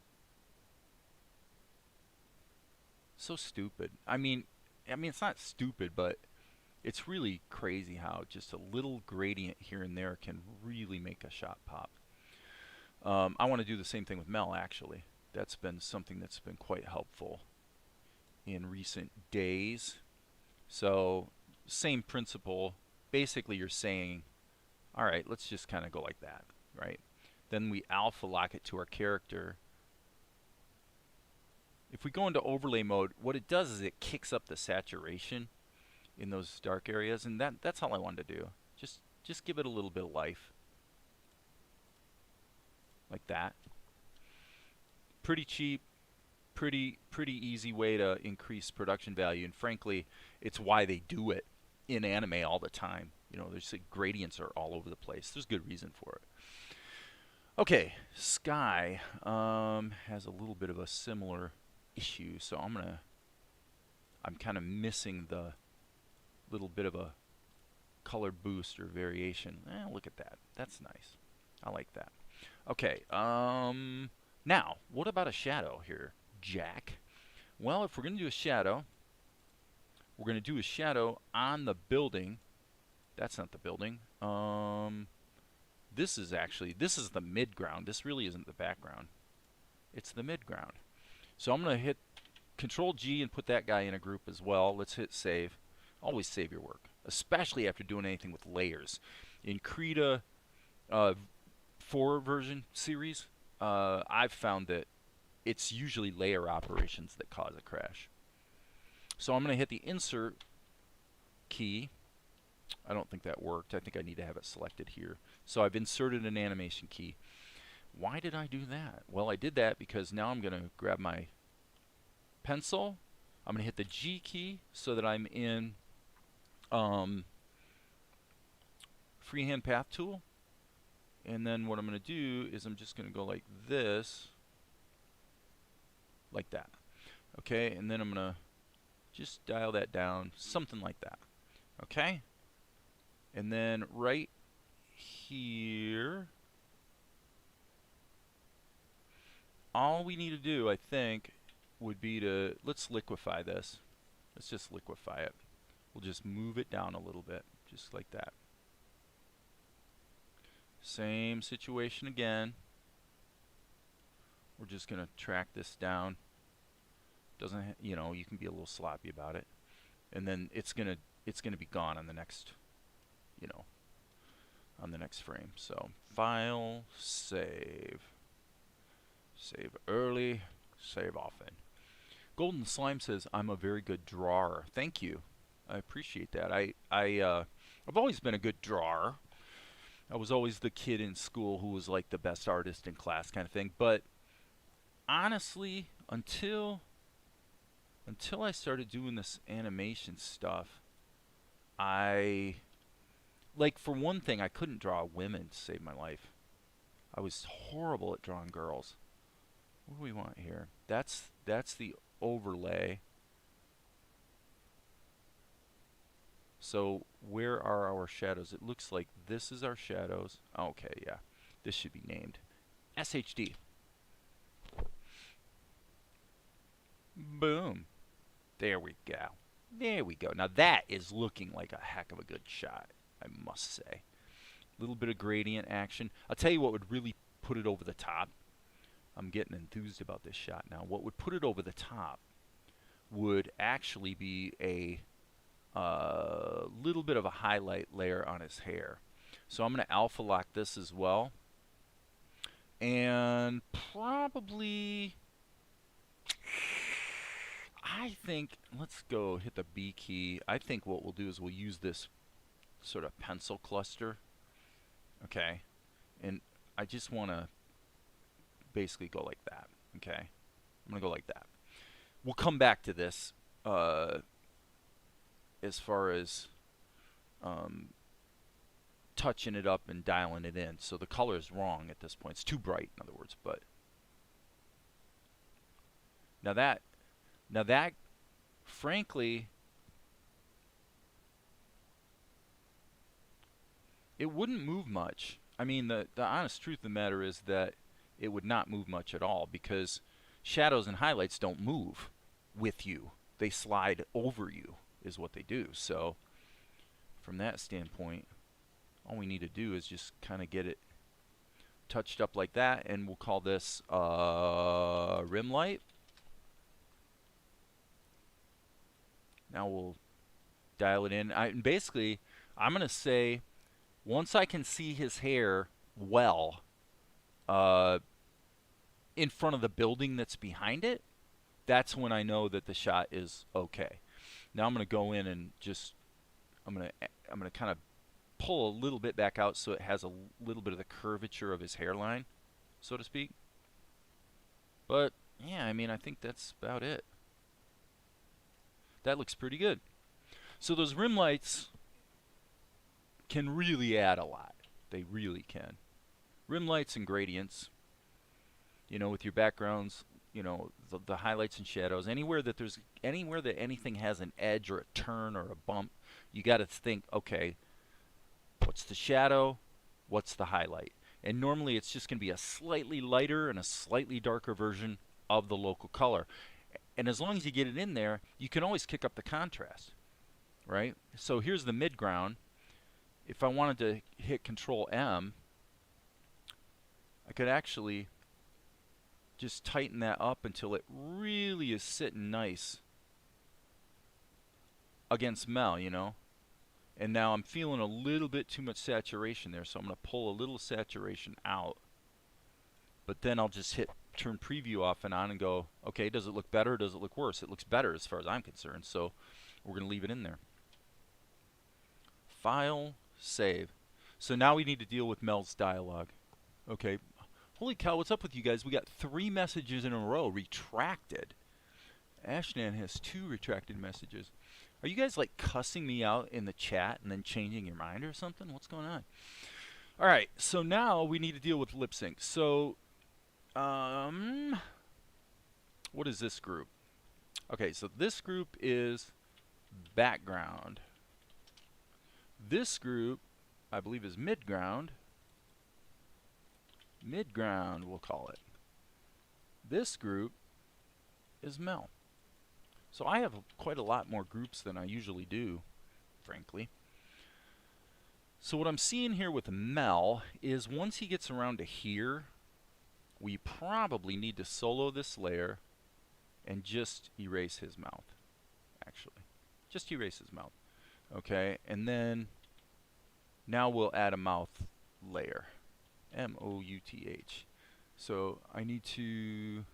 So stupid. I mean, it's not stupid, but it's really crazy how just a little gradient here and there can really make a shot pop. I want to do the same thing with Mel, actually. That's been something that's been quite helpful in recent days. So, same principle. Basically, you're saying, all right, let's just kind of go like that, right? Then we alpha lock it to our character. If we go into overlay mode, what it does is it kicks up the saturation in those dark areas, and that's all I wanted to do. Just give it a little bit of life. Like that. Pretty cheap, pretty easy way to increase production value, and frankly, it's why they do it in anime all the time. You know, there's gradients are all over the place. There's good reason for it. Okay, Sky has a little bit of a similar issue, so I'm kind of missing the little bit of a color boost or variation. Look at that. That's nice. I like that. Okay, now, what about a shadow here, Jack? Well, if we're going to do a shadow, we're going to do a shadow on the building. That's not the building. This is the midground. This really isn't the background. It's the midground. So I'm going to hit Control G and put that guy in a group as well. Let's hit save. Always save your work, especially after doing anything with layers. In Krita 4 version series, I've found that it's usually layer operations that cause a crash. So I'm going to hit the insert key. I don't think that worked. I think I need to have it selected here. So I've inserted an animation key. Why did I do that? Well, I did that because now I'm going to grab my pencil. I'm going to hit the G key so that I'm in freehand path tool. And then what I'm going to do is I'm just going to go like this, like that. Okay, and then I'm going to just dial that down, something like that. Okay? And then right here, all we need to do, I think, would be to, let's liquefy this. Let's just liquefy it. We'll just move it down a little bit, just like that. Same situation again. We're just going to track this down. Doesn't, you know, you can be a little sloppy about it. And then it's going to be gone on the next, you know, on the next frame. So, file, save. Save early, save often. Golden Slime says, I'm a very good drawer. Thank you. I appreciate that. I've always been a good drawer. I was always the kid in school who was like the best artist in class kind of thing. But honestly, until I started doing this animation stuff, like, for one thing, I couldn't draw women to save my life. I was horrible at drawing girls. What do we want here? That's the overlay. So where are our shadows? It looks like this is our shadows. Okay, yeah. This should be named SHD. Boom. There we go. There we go. Now that is looking like a heck of a good shot, I must say. A little bit of gradient action. I'll tell you what would really put it over the top. I'm getting enthused about this shot now. What would put it over the top would actually be a little bit of a highlight layer on his hair. So I'm going to alpha lock this as well. And probably, I think, let's go hit the B key. I think what we'll do is we'll use this sort of pencil cluster. Okay. And I just want to basically go like that. Okay. I'm going to go like that. We'll come back to this as far as touching it up and dialing it in. So the color is wrong at this point. It's too bright, in other words. But now that, frankly, it wouldn't move much. I mean, the honest truth of the matter is that it would not move much at all, because shadows and highlights don't move with you. They slide over you, is what they do. So from that standpoint, all we need to do is just kind of get it touched up like that, and we'll call this rim light. Now we'll dial it in. Basically, I'm going to say, once I can see his hair well in front of the building that's behind it, that's when I know that the shot is okay. Now I'm going to go in and just, I'm going to kind of pull a little bit back out so it has a little bit of the curvature of his hairline, so to speak. But yeah, I mean, I think that's about it. That looks pretty good. So those rim lights can really add a lot. They really can. Rim lights and gradients, you know, with your backgrounds, you know, the highlights and shadows, anywhere that anything has an edge or a turn or a bump, you got to think, okay, what's the shadow? What's the highlight? And normally it's just going to be a slightly lighter and a slightly darker version of the local color. And as long as you get it in there, you can always kick up the contrast, right? So here's the midground. If I wanted to hit Control M, I could actually just tighten that up until it really is sitting nice against Mel, you know. And now I'm feeling a little bit too much saturation there, so I'm going to pull a little saturation out. But then I'll just hit turn preview off and on and go, okay, does it look better or does it look worse? It looks better as far as I'm concerned, so we're going to leave it in there. File, save. So now we need to deal with Mel's dialogue. Okay, holy cow, what's up with you guys? We got 3 messages in a row retracted. Ashnan has 2 retracted messages. Are you guys like cussing me out in the chat and then changing your mind or something? What's going on? All right, so now we need to deal with lip sync. So, what is this group? Okay, so this group is background. This group, I believe, is midground. Midground, we'll call it. This group is Mel. So I have quite a lot more groups than I usually do, frankly. So what I'm seeing here with Mel is once he gets around to here, we probably need to solo this layer and just erase his mouth, actually. Just erase his mouth. Okay, and then now we'll add a mouth layer. M-O-U-T-H. So I need to...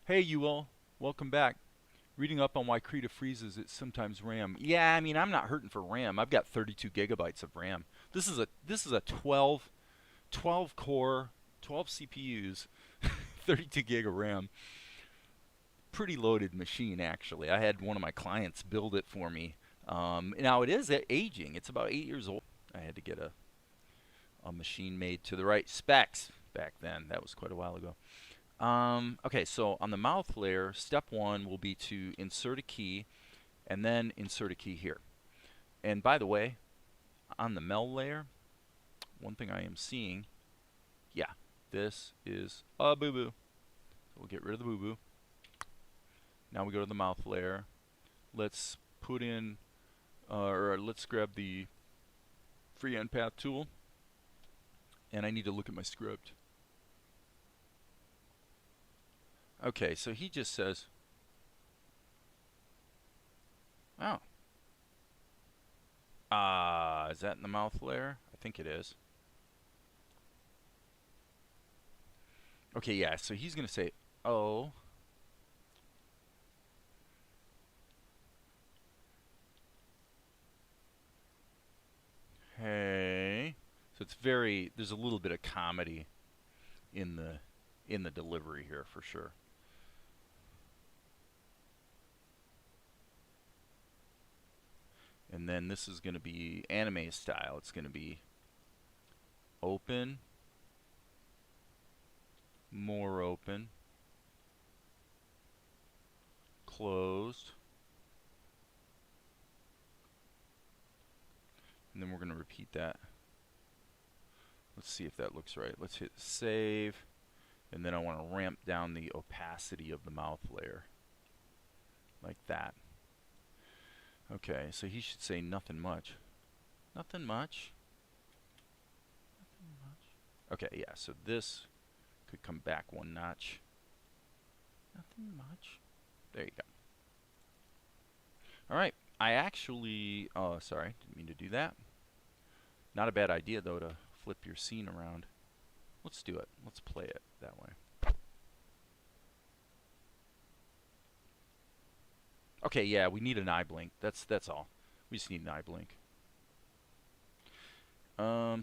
Hey, you all. Welcome back. Reading up on why Krita freezes, it's sometimes RAM. Yeah, I mean, I'm not hurting for RAM. I've got 32 gigabytes of RAM. This is a 12 core, 12 CPUs, 32 gig of RAM. Pretty loaded machine, actually. I had one of my clients build it for me. Now it is aging. It's about 8 years old. I had to get a machine made to the right specs back then. That was quite a while ago. Okay, so on the mouth layer, step 1 will be to insert a key and then insert a key here. And by the way, on the Mel layer, one thing I am seeing, yeah, this is a boo-boo. So we'll get rid of the boo-boo. Now we go to the mouth layer. Let's put in, or let's grab the freehand path tool. And I need to look at my script. Okay, so he just says, oh. Is that in the mouth layer? I think it is. Okay, yeah, so he's going to say, oh. Hey. So it's very, there's a little bit of comedy in the delivery here for sure. And then this is going to be anime style. It's going to be open, more open, closed, and then we're going to repeat that. Let's see if that looks right. Let's hit save, and then I want to ramp down the opacity of the mouth layer like that. Okay, so he should say nothing much. Nothing much. Nothing much. Okay, yeah, so this could come back one notch. Nothing much. There you go. Alright, I actually, oh, sorry, didn't mean to do that. Not a bad idea, though, to flip your scene around. Let's do it. Let's play it that way. Okay, yeah, we need an eye blink. That's all. We just need an eye blink.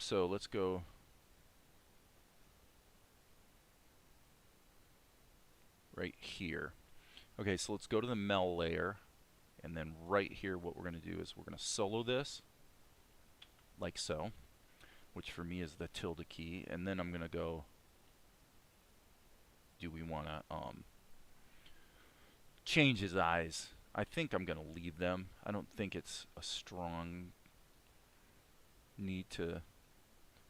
So let's go. Right here. Okay, so let's go to the Mel layer, and then right here, what we're going to do is we're going to solo this, like so, which for me is the tilde key, and then I'm going to go. Do we want to change his eyes? I think I'm going to leave them. I don't think it's a strong need to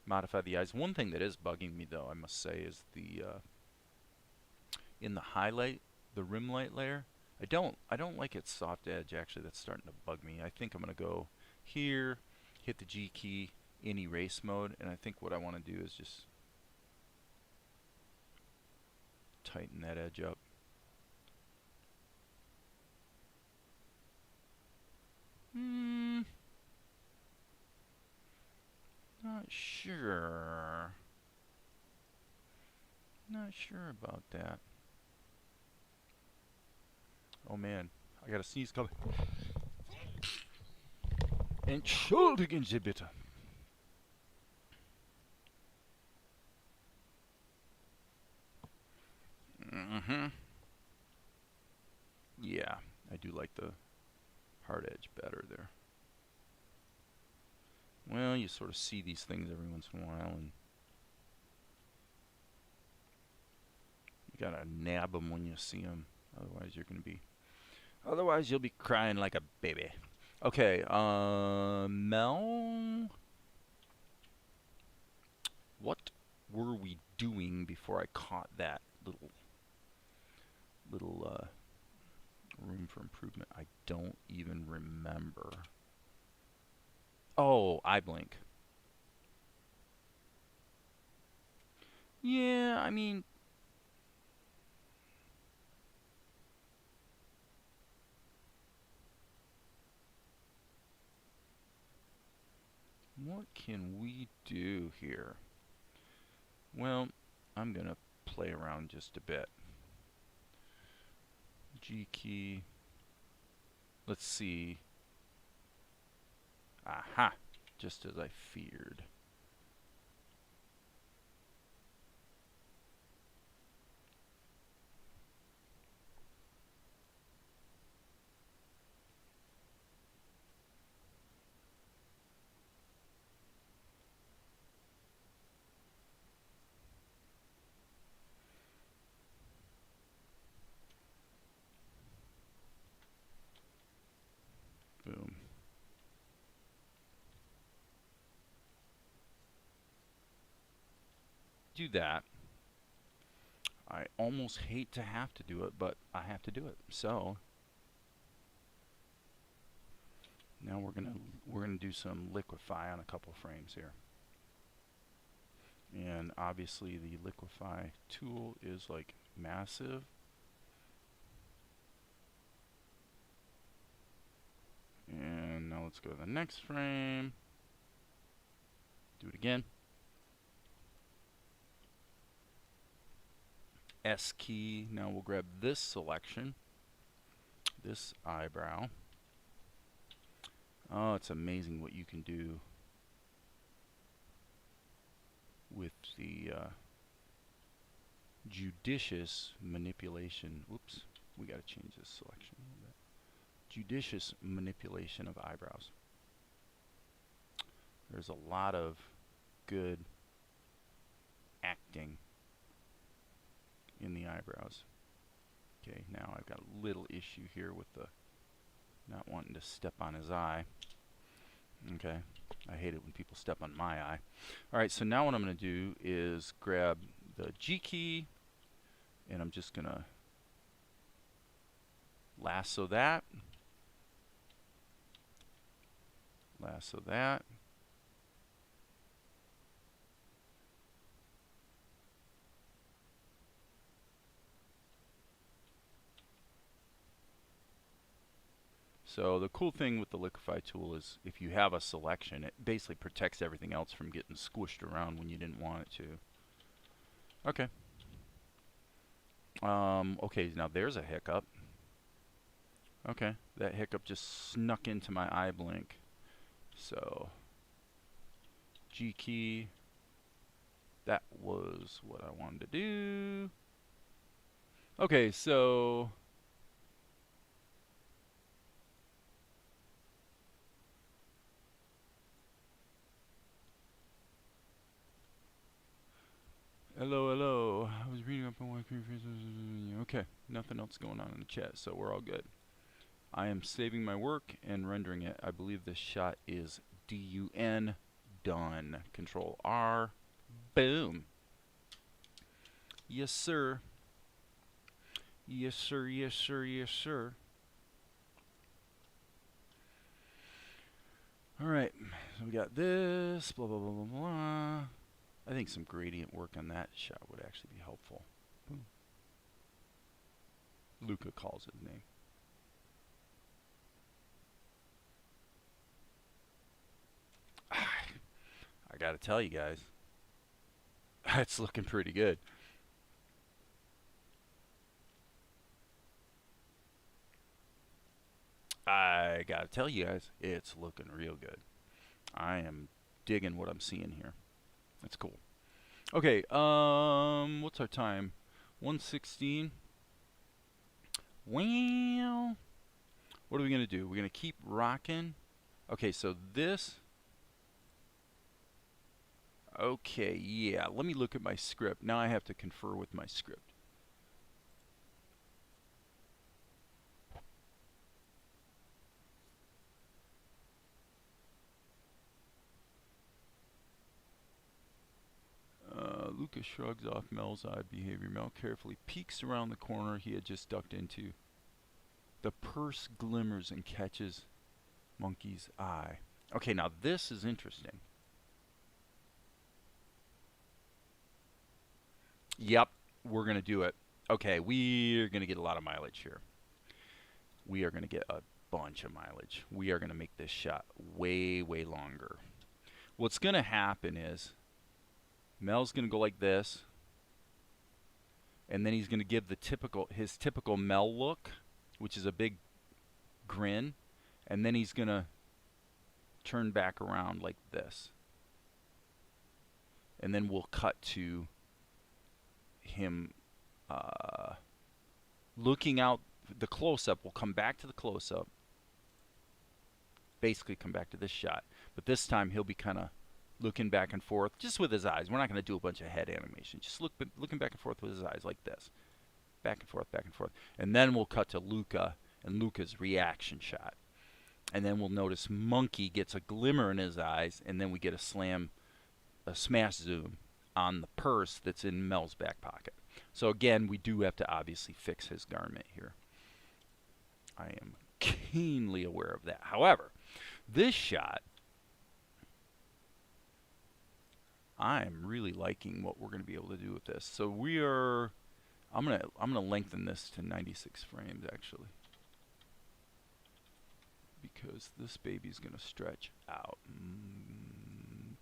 modify the eyes. One thing that is bugging me, though, I must say, is the in the highlight, the rim light layer. I don't like its soft edge. Actually, that's starting to bug me. I think I'm going to go here, hit the G key in erase mode, and I think what I want to do is just tighten that edge up. Not sure. Not sure about that. Oh man, I got a sneeze coming. Entschuldigen Sie bitte. Yeah, I do like the hard edge better there. Well, you sort of see these things every once in a while, and you gotta nab them when you see them. Otherwise, otherwise you'll be crying like a baby. Okay, Mel, what were we doing before I caught that little room for improvement? I don't even remember. Oh, eye blink. Yeah, I mean, what can we do here? Well, I'm gonna play around just a bit. G key. Let's see. Aha! Just as I feared. Boom. Do that. I almost hate to have to do it, but I have to do it. So now we're gonna do some liquefy on a couple frames here. And obviously the liquefy tool is like massive. And now let's go to the next frame. Do it again. S key. Now we'll grab this selection, this eyebrow. Oh, it's amazing what you can do with the judicious manipulation. Oops, we got to change this selection a little bit. Judicious manipulation of eyebrows. There's a lot of good acting in the eyebrows. Okay, now I've got a little issue here with the not wanting to step on his eye. Okay, I hate it when people step on my eye. Alright, so now what I'm going to do is grab the G key, and I'm just going to lasso that. Lasso that. So the cool thing with the liquefy tool is if you have a selection, it basically protects everything else from getting squished around when you didn't want it to. Okay. Okay, now there's a hiccup. Okay, that hiccup just snuck into my eye blink. So, G key. That was what I wanted to do. Okay, so hello, hello. I was reading up on what. Okay, nothing else going on in the chat, so we're all good. I am saving my work and rendering it. I believe this shot is done. Done. Control R. Boom. Yes, sir. Yes, sir. Yes, sir. Yes, sir. All right. So we got this. Blah, blah, blah, blah, blah. I think some gradient work on that shot would actually be helpful. Boom. Luca calls his name. I gotta tell you guys, it's looking pretty good. I gotta tell you guys, it's looking real good. I am digging what I'm seeing here. That's cool. Okay, what's our time? 1:16. Well, what are we gonna do? We're gonna keep rocking. Okay, so this. Okay, yeah. Let me look at my script. Now I have to confer with my script. Lucas shrugs off Mel's odd behavior. Mel carefully peeks around the corner he had just ducked into. The purse glimmers and catches Monkey's eye. Okay, now this is interesting. Yep, we're going to do it. Okay, we're going to get a lot of mileage here. We are going to get a bunch of mileage. We are going to make this shot way, way longer. What's going to happen is Mel's going to go like this, and then he's going to give his typical Mel look, which is a big grin, and then he's going to turn back around like this. And then we'll cut to him looking out. The close-up, we'll come back to the close-up, basically come back to this shot, but this time he'll be kind of looking back and forth just with his eyes. We're not going to do a bunch of head animation, just looking back and forth with his eyes like this, back and forth, and then we'll cut to Luca and Luca's reaction shot, and then we'll notice Monkey gets a glimmer in his eyes, and then we get a smash zoom on the purse that's in Mel's back pocket. So again, we do have to obviously fix his garment here. I am keenly aware of that. However, this shot, I'm really liking what we're going to be able to do with this. So I'm gonna lengthen this to 96 frames actually, because this baby's going to stretch out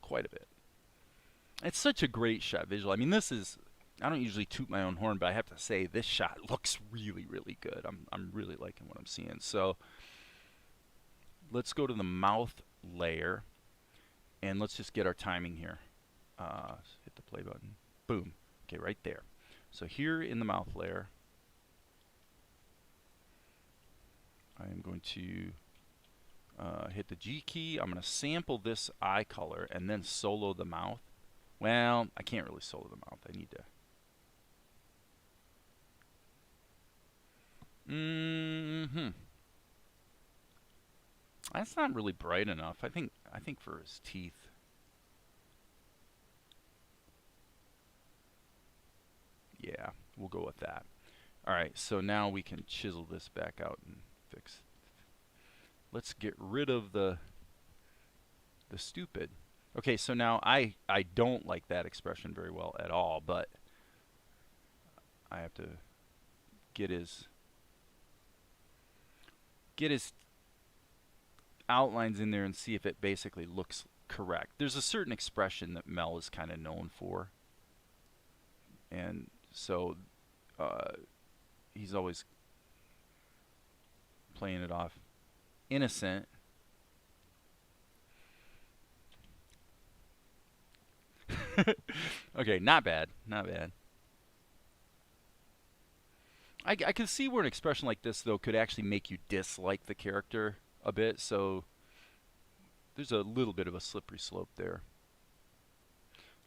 quite a bit. It's such a great shot visual. I mean, I don't usually toot my own horn, but I have to say this shot looks really, really good. I'm really liking what I'm seeing. So let's go to the mouth layer, and let's just get our timing here. Hit the play button. Boom. Okay, right there. So here in the mouth layer, I am going to hit the G key. I'm going to sample this eye color and then solo the mouth. Well, I can't really solo the mouth. I need to. That's not really bright enough. I think for his teeth. Yeah, we'll go with that. All right, so now we can chisel this back out and fix. Let's get rid of the stupid. Okay, so now I don't like that expression very well at all, but I have to get his outlines in there and see if it basically looks correct. There's a certain expression that Mel is kind of known for, and so he's always playing it off innocent. Okay, not bad, not bad. I can see where an expression like this, though, could actually make you dislike the character a bit, so there's a little bit of a slippery slope there.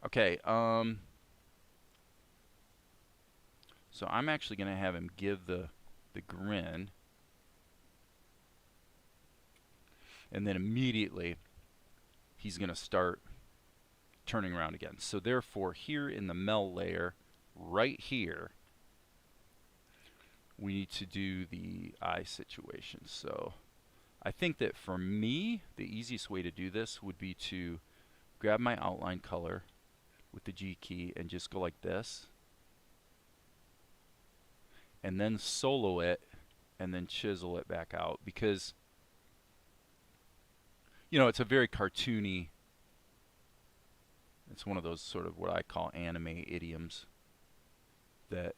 Okay, so I'm actually going to have him give the grin, and then immediately he's going to start turning around again. So therefore, here in the Mel layer, right here, we need to do the eye situation. So I think that for me, the easiest way to do this would be to grab my outline color with the G key and just go like this. and then solo it and then chisel it back out, because it's a very cartoony, it's one of those sort of what I call anime idioms that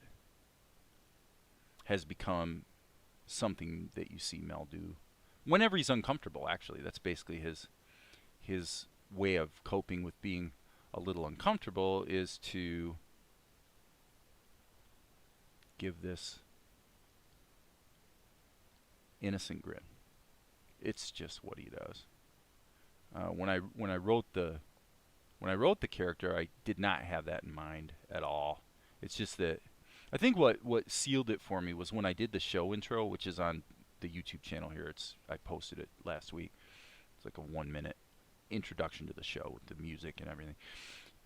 has become something that you see Mel do whenever he's uncomfortable. Actually, that's basically his way of coping with being a little uncomfortable, is to give this innocent grin. It's just what he does. When I wrote the character, I did not have that in mind at all. It's just that I think what sealed it for me was when I did the show intro, which is on the YouTube channel here. I posted it last week. It's like a 1-minute introduction to the show with the music and everything.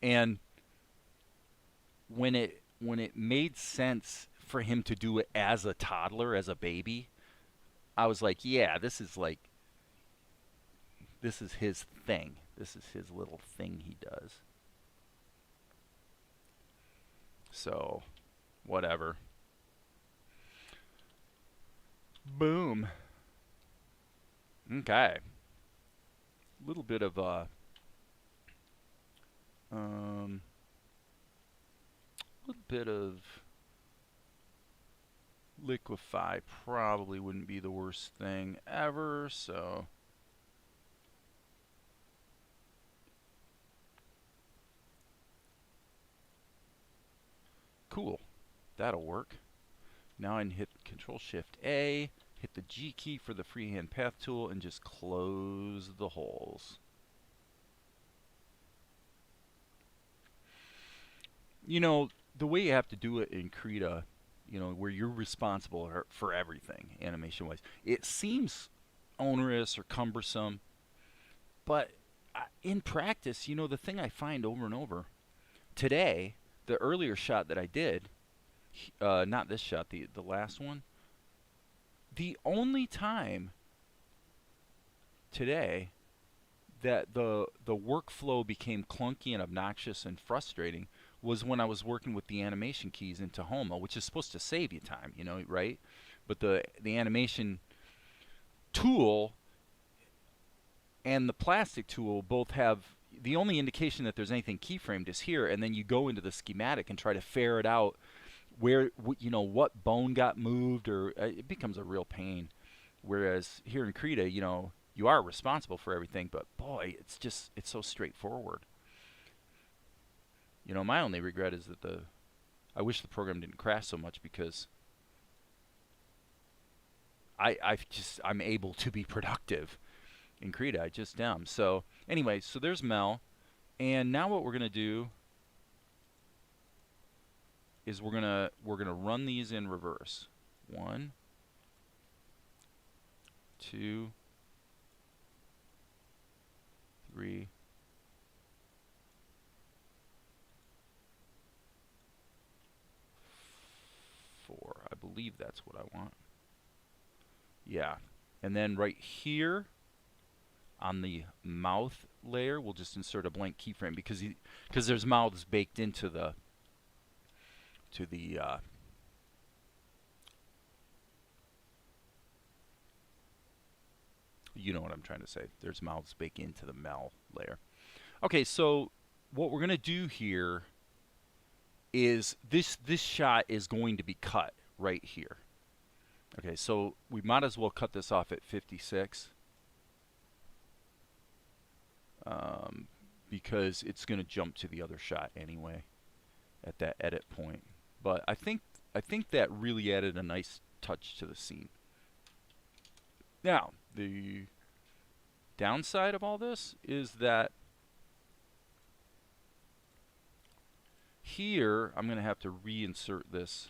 And when it made sense for him to do it as a toddler, as a baby, I was like, yeah, this is his thing. This is his little thing he does. So, whatever. Boom. Okay. Little bit of liquefy probably wouldn't be the worst thing ever, so cool. That'll work. Now I can hit Control-Shift-A, hit the G key for the freehand path tool, and just close the holes. The way you have to do it in Krita, where you're responsible for everything animation-wise, it seems onerous or cumbersome, but in practice, the thing I find over and over, today, the earlier shot that I did, not this shot, the last one, the only time today that the workflow became clunky and obnoxious and frustrating was when I was working with the animation keys in Tahoma, which is supposed to save you time, right? But the animation tool and the plastic tool both have, the only indication that there's anything keyframed is here, and then you go into the schematic and try to ferret out where, what bone got moved, or it becomes a real pain. Whereas here in Krita, you are responsible for everything, but boy, it's so straightforward. My only regret is that I wish the program didn't crash so much, because I'm able to be productive in Krita. I just am. So anyway, so there's Mel, and now what we're gonna do is we're gonna run these in reverse. 1, 2, 3, 4. I believe that's what I want. Yeah. And then right here on the mouth layer, we'll just insert a blank keyframe, because there's mouths baked into the you know what I'm trying to say. There's mouths baked into the Mel layer. Okay, so what we're gonna do here is this shot is going to be cut right here. Okay, so we might as well cut this off at 56, because it's going to jump to the other shot anyway at that edit point. But I think that really added a nice touch to the scene. Now, the downside of all this is that here I'm going to have to reinsert this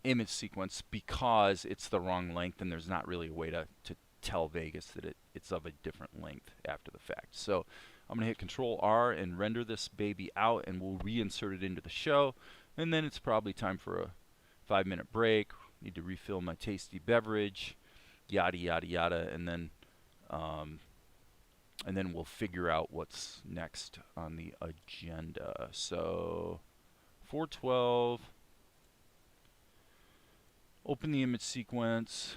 image sequence, because it's the wrong length, and there's not really a way to tell Vegas that it's of a different length after the fact. So I'm going to hit Control R and render this baby out, and we'll reinsert it into the show, and then it's probably time for a 5-minute break. Need to refill my tasty beverage, yada yada yada, and then we'll figure out what's next on the agenda. So 412. Open the image sequence.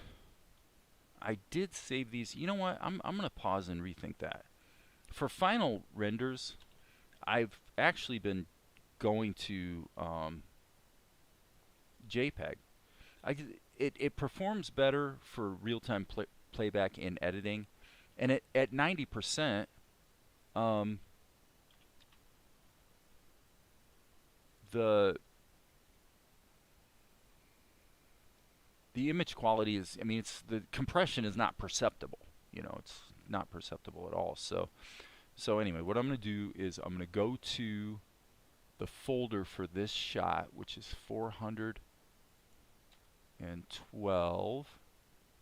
I did save these. You know what? I'm going to pause and rethink that. For final renders, I've actually been going to JPEG. It performs better for real-time playback and editing, and at 90%, the image quality is, I mean, it's, the compression is not perceptible. You know, it's not perceptible at all. So anyway, what I'm going to do is I'm going to go to the folder for this shot, which is 412,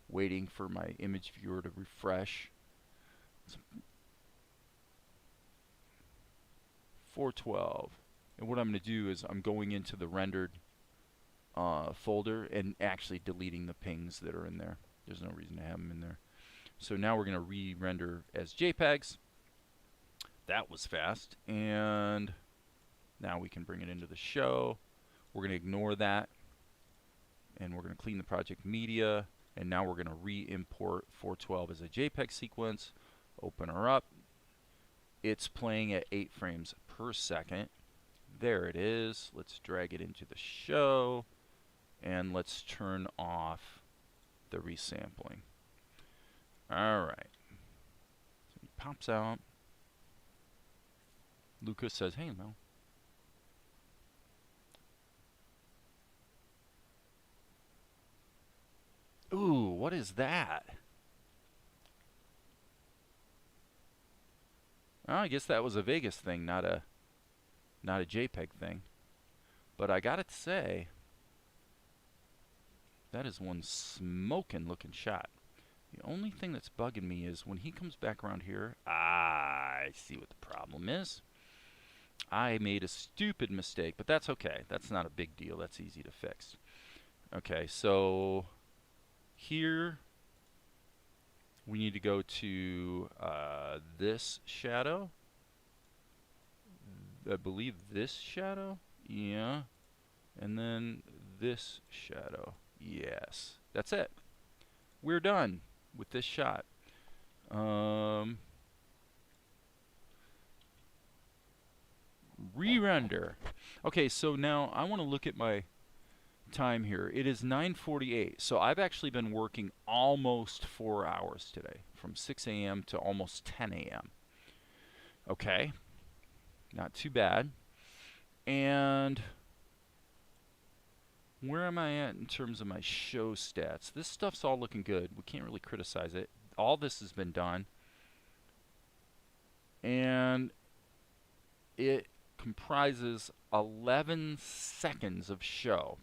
waiting for my image viewer to refresh. 412. And what I'm going to do is I'm going into the rendered folder and actually deleting the pings that are in there. There's no reason to have them in there. So now we're going to re-render as JPEGs. That was fast. And now we can bring it into the show. We're going to ignore that. And we're going to clean the project media. And now we're going to re-import 412 as a JPEG sequence. Open her up. It's playing at 8 frames per second. There it is. Let's drag it into the show. And let's turn off the resampling. Alright. So he pops out. Lucas says, hey, Mel. Ooh, what is that? Oh, I guess that was a Vegas thing, not a JPEG thing. But I gotta say, that is one smoking looking shot. The only thing that's bugging me is when he comes back around here, I see what the problem is. I made a stupid mistake, but that's okay. That's not a big deal. That's easy to fix. Okay, so here we need to go to this shadow. I believe this shadow. Yeah. And then this shadow. Yes. That's it. We're done with this shot. Re-render. Okay, so now I want to look at my time here. It is 9:48. So I've actually been working almost 4 hours today, from 6 a.m. to almost 10 a.m. Okay. Not too bad. And where am I at in terms of my show stats? This stuff's all looking good. We can't really criticize it. All this has been done. And it comprises 11 seconds of show.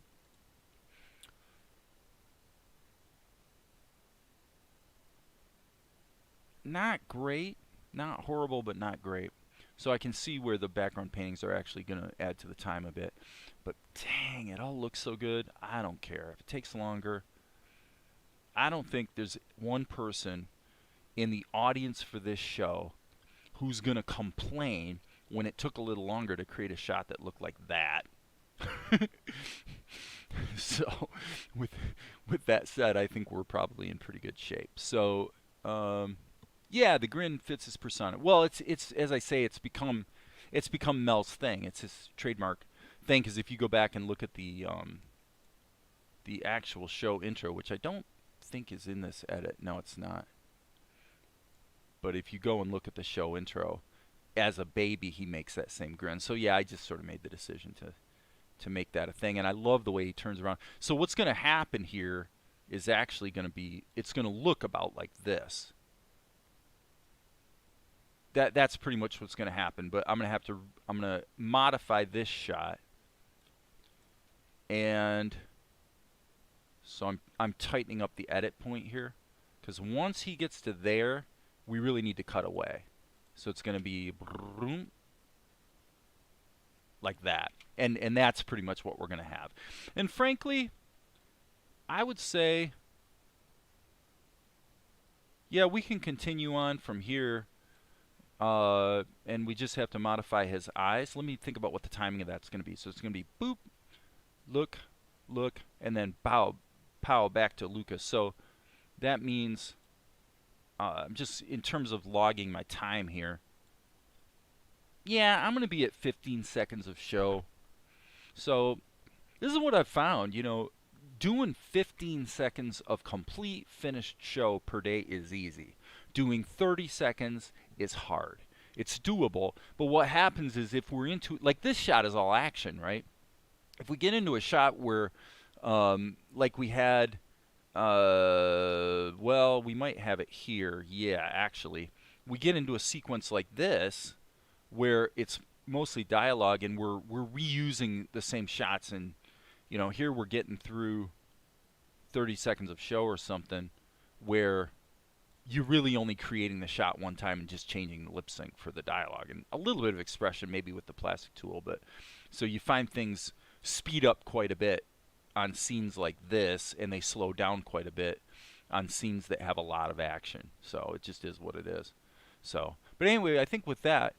Not great. Not horrible, but not great. So I can see where the background paintings are actually going to add to the time a bit. But dang, it all looks so good. I don't care. If it takes longer, I don't think there's one person in the audience for this show who's going to complain when it took a little longer to create a shot that looked like that. So with that said, I think we're probably in pretty good shape. So yeah, the grin fits his persona. Well, it's as I say, it's become Mel's thing. It's his trademark thing. Because if you go back and look at the actual show intro, which I don't think is in this edit. No, it's not. But if you go and look at the show intro, as a baby, he makes that same grin. So yeah, I just sort of made the decision to make that a thing. And I love the way he turns around. So what's going to happen here is actually going to be, it's going to look about like this. That's pretty much what's going to happen. But I'm going to modify this shot. And so I'm tightening up the edit point here, because once he gets to there, we really need to cut away. So it's going to be like that. And that's pretty much what we're going to have. And frankly, I would say, yeah, we can continue on from here. And we just have to modify his eyes. Let me think about what the timing of that's going to be. So it's going to be boop, look, look, and then bow, pow back to Lucas. So that means, just in terms of logging my time here, yeah, I'm going to be at 15 seconds of show. So this is what I've found. Doing 15 seconds of complete finished show per day is easy. Doing 30 seconds is hard. It's doable, but what happens is if we're into, like this shot is all action, right? If we get into a shot where, like we had, well, we might have it here. Yeah, actually. We get into a sequence like this where it's mostly dialogue and we're reusing the same shots, and here we're getting through 30 seconds of show or something where you're really only creating the shot one time and just changing the lip sync for the dialogue and a little bit of expression maybe with the plastic tool. But so you find things speed up quite a bit on scenes like this, and they slow down quite a bit on scenes that have a lot of action. So it just is what it is. So, but anyway, I think with that,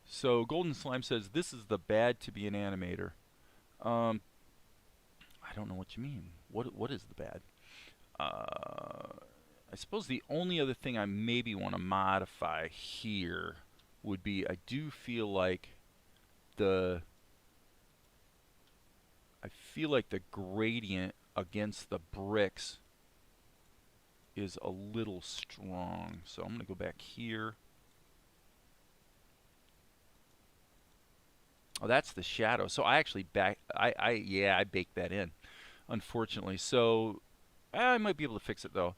so Golden Slime says this is the bad to be an animator. I don't know what you mean. What is the bad? I suppose the only other thing I maybe want to modify here would be I do feel like the gradient against the bricks is a little strong. So I'm going to go back here. Oh, that's the shadow. So I actually I baked that in, unfortunately. So I might be able to fix it though.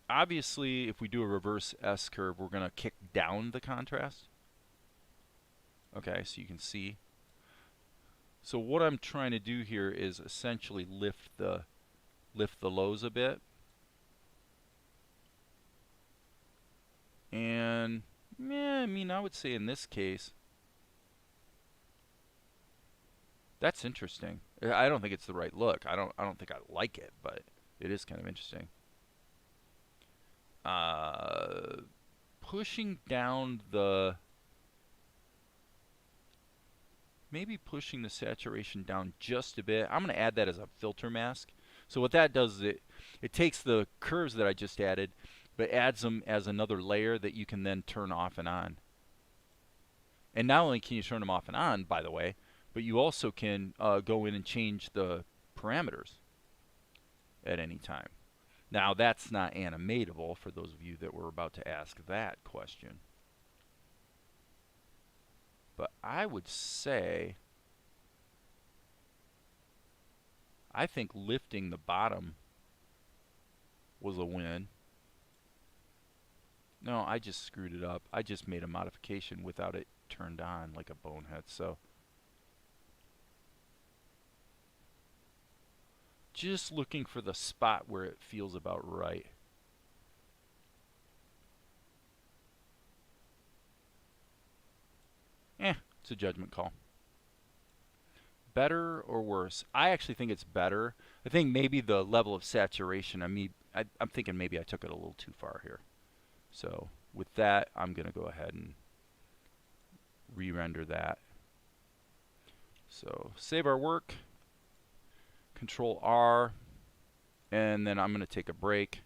Obviously, if we do a reverse S curve, we're going to kick down the contrast. Okay, so you can see. So what I'm trying to do here is essentially lift the lows a bit. And yeah, I mean, I would say in this case, that's interesting. I don't think it's the right look. I don't think I like it, but it is kind of interesting. Pushing down the, maybe pushing the saturation down just a bit. I'm going to add that as a filter mask. So what that does is it takes the curves that I just added, but adds them as another layer that you can then turn off and on. And not only can you turn them off and on, by the way, but you also can go in and change the parameters at any time. Now, that's not animatable for those of you that were about to ask that question. But I would say, I think lifting the bottom was a win. No, I just screwed it up. I just made a modification without it turned on like a bonehead. So just looking for the spot where it feels about right. It's a judgment call. Better or worse? I actually think it's better. I think maybe the level of saturation, I'm thinking maybe I took it a little too far here. So with that, I'm going to go ahead and re-render that. So save our work. Control R, and then I'm going to take a break.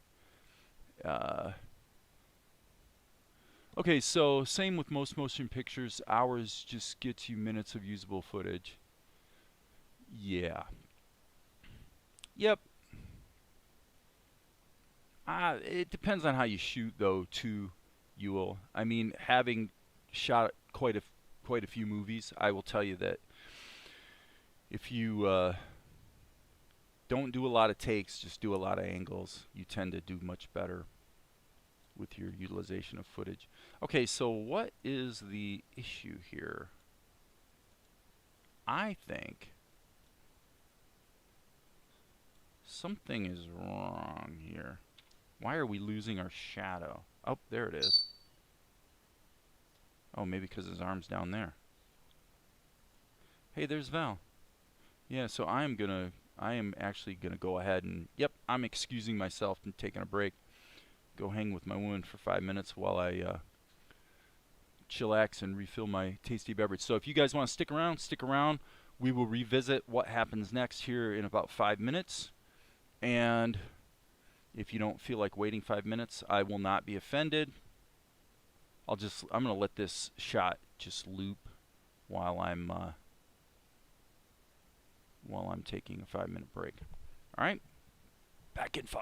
Okay, so same with most motion pictures. Hours just gets you minutes of usable footage. Yeah. Yep. It depends on how you shoot, though, too, Ewell. I mean, having shot quite a few movies, I will tell you that if you don't do a lot of takes, just do a lot of angles, you tend to do much better with your utilization of footage. Okay, so what is the issue here? I think something is wrong here. Why are we losing our shadow? Oh, there it is. Oh, maybe because his arm's down there. Hey, there's Val. Yeah, so I am actually gonna go ahead and, yep, I'm excusing myself and taking a break go hang with my woman for 5 minutes while I chillax and refill my tasty beverage. So if you guys want to stick around, stick around. We will revisit what happens next here in about 5 minutes. And if you don't feel like waiting 5 minutes, I will not be offended. I'm going to let this shot just loop while I'm taking a 5-minute break. All right, back in 5.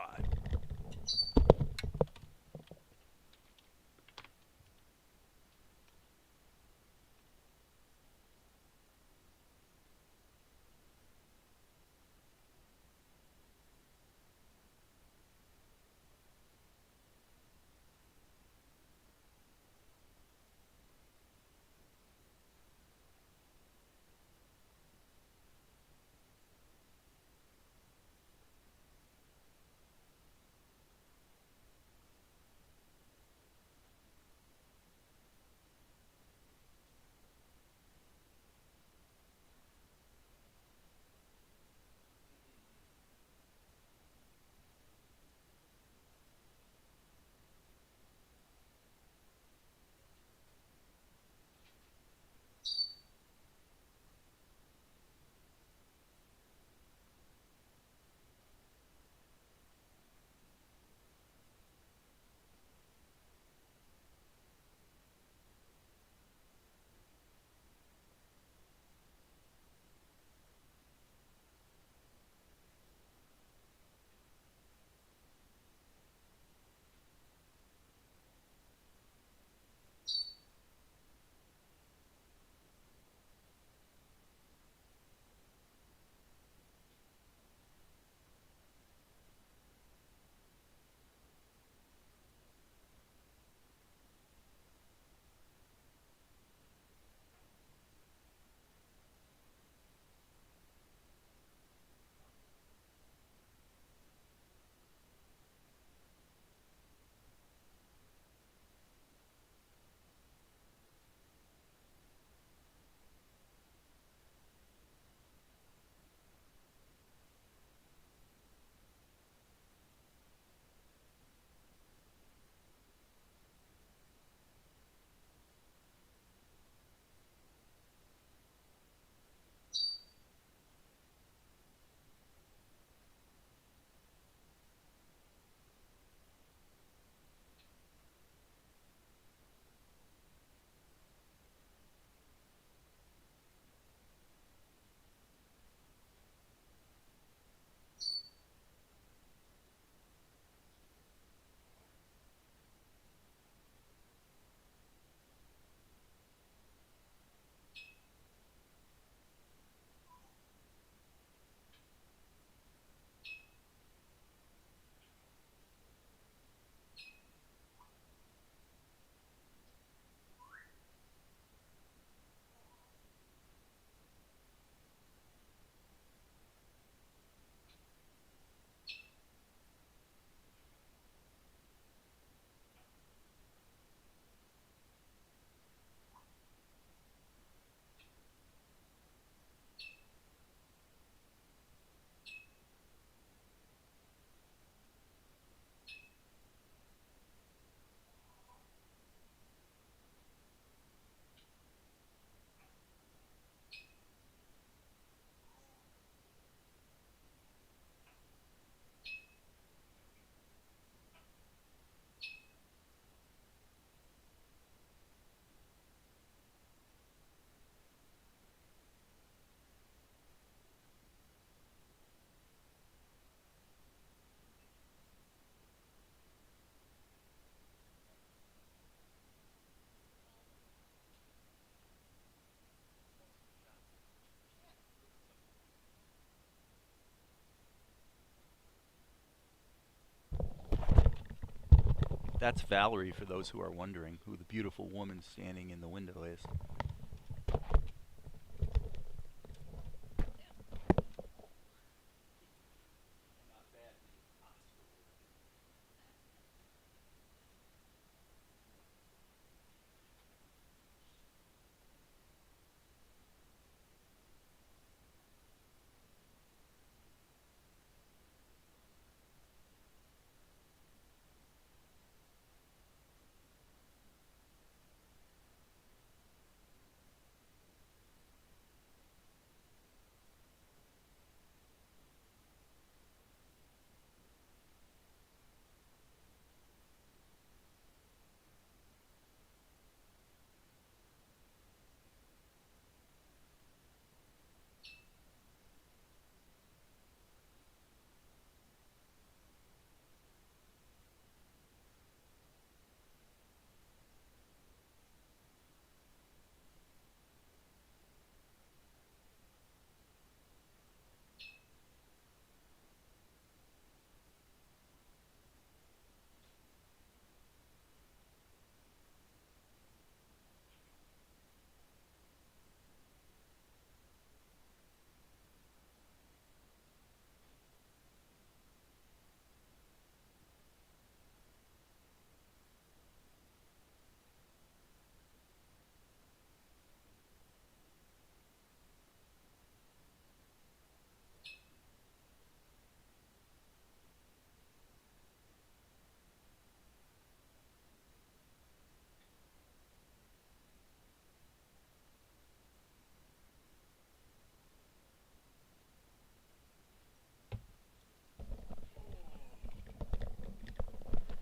That's Valerie, for those who are wondering who the beautiful woman standing in the window is.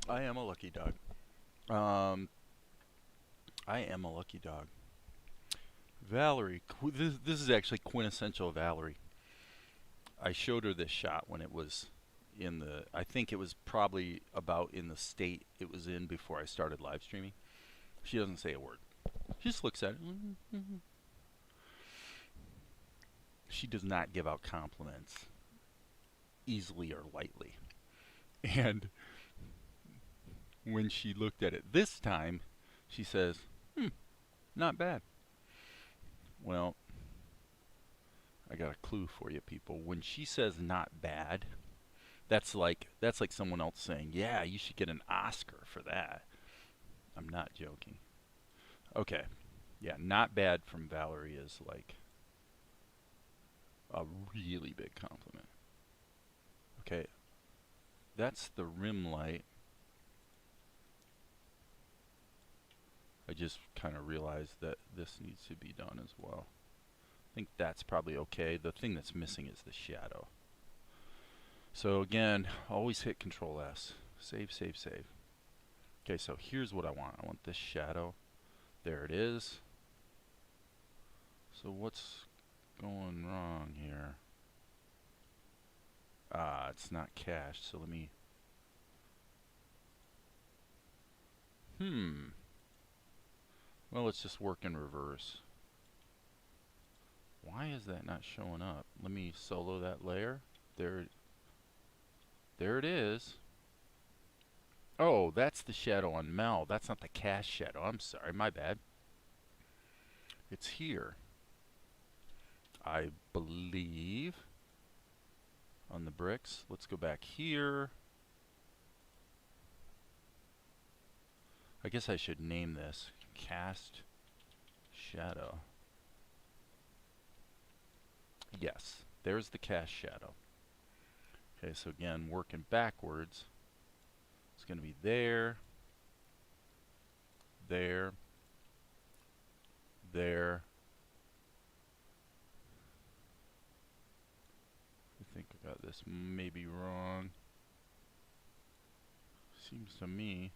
I am a lucky dog. Um, I am a lucky dog. Valerie, this is actually quintessential Valerie. I showed her this shot when it was in the, I think it was probably about in the state it was in before I started live streaming. She doesn't say a word. She just looks at it. She does not give out compliments easily or lightly. And when she looked at it this time, she says, not bad. Well, I got a clue for you people. When she says not bad, that's like someone else saying, "Yeah, you should get an Oscar for that." I'm not joking. Okay. Yeah, not bad from Valerie is like a really big compliment. Okay. That's the rim light. I just kind of realized that this needs to be done as well. I think that's probably okay. The thing that's missing is the shadow. So again, always hit Control S. Save, save, save. Okay, so here's what I want. I want this shadow. There it is. So what's going wrong here? It's not cached, so let me... Well, let's just work in reverse. Why is that not showing up? Let me solo that layer. There it is. Oh, that's the shadow on Mel. That's not the cast shadow. I'm sorry, my bad. It's here. I believe on the bricks. Let's go back here. I guess I should name this cast shadow. Yes, there's the cast shadow. Okay, so again, working backwards. It's going to be there, there, there. I think I got this maybe wrong. Seems to me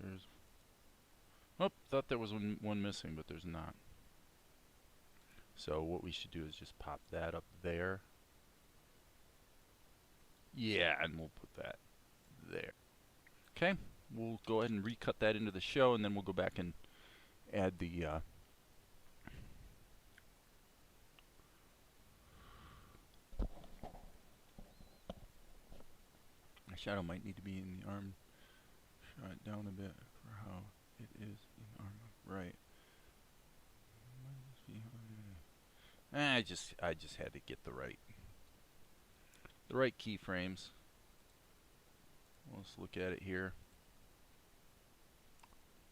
there's... Oh, thought there was one missing, but there's not. So what we should do is just pop that up there. Yeah, and we'll put that there. Okay, we'll go ahead and recut that into the show, and then we'll go back and add the my shadow might need to be in the arm shot down a bit for how it is in arm. Right. I just had to get the right keyframes. Let's look at it here.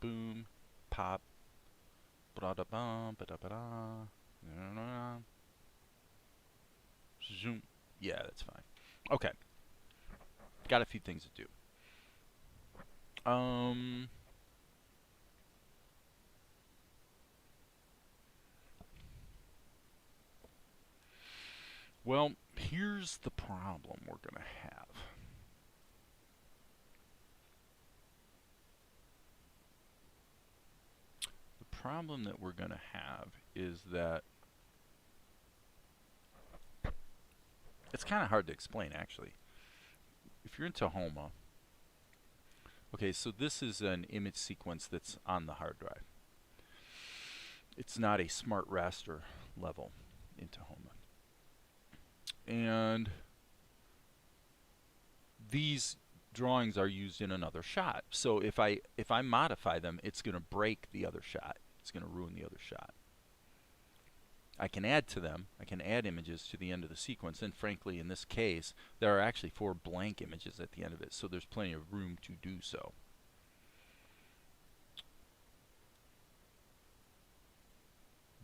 Boom, pop, ba da ba ba da ba da. Zoom. Yeah, that's fine. Okay. Got a few things to do. Well, here's the problem we're going to have. The problem that we're going to have is that it's kind of hard to explain, actually. If you're in Tahoma, okay, so this is an image sequence that's on the hard drive. It's not a smart raster level in Tahoma. And these drawings are used in another shot. So if I modify them, it's going to break the other shot. It's going to ruin the other shot. I can add to them. I can add images to the end of the sequence. And frankly, in this case, there are actually 4 blank images at the end of it. So there's plenty of room to do so.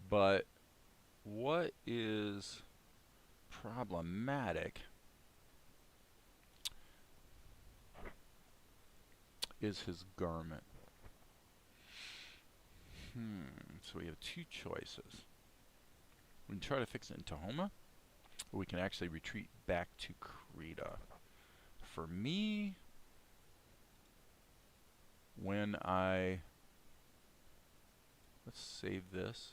But what is problematic is his garment. So we have 2 choices. We can try to fix it in Tahoma, or we can actually retreat back to Krita. for me, when let's save this.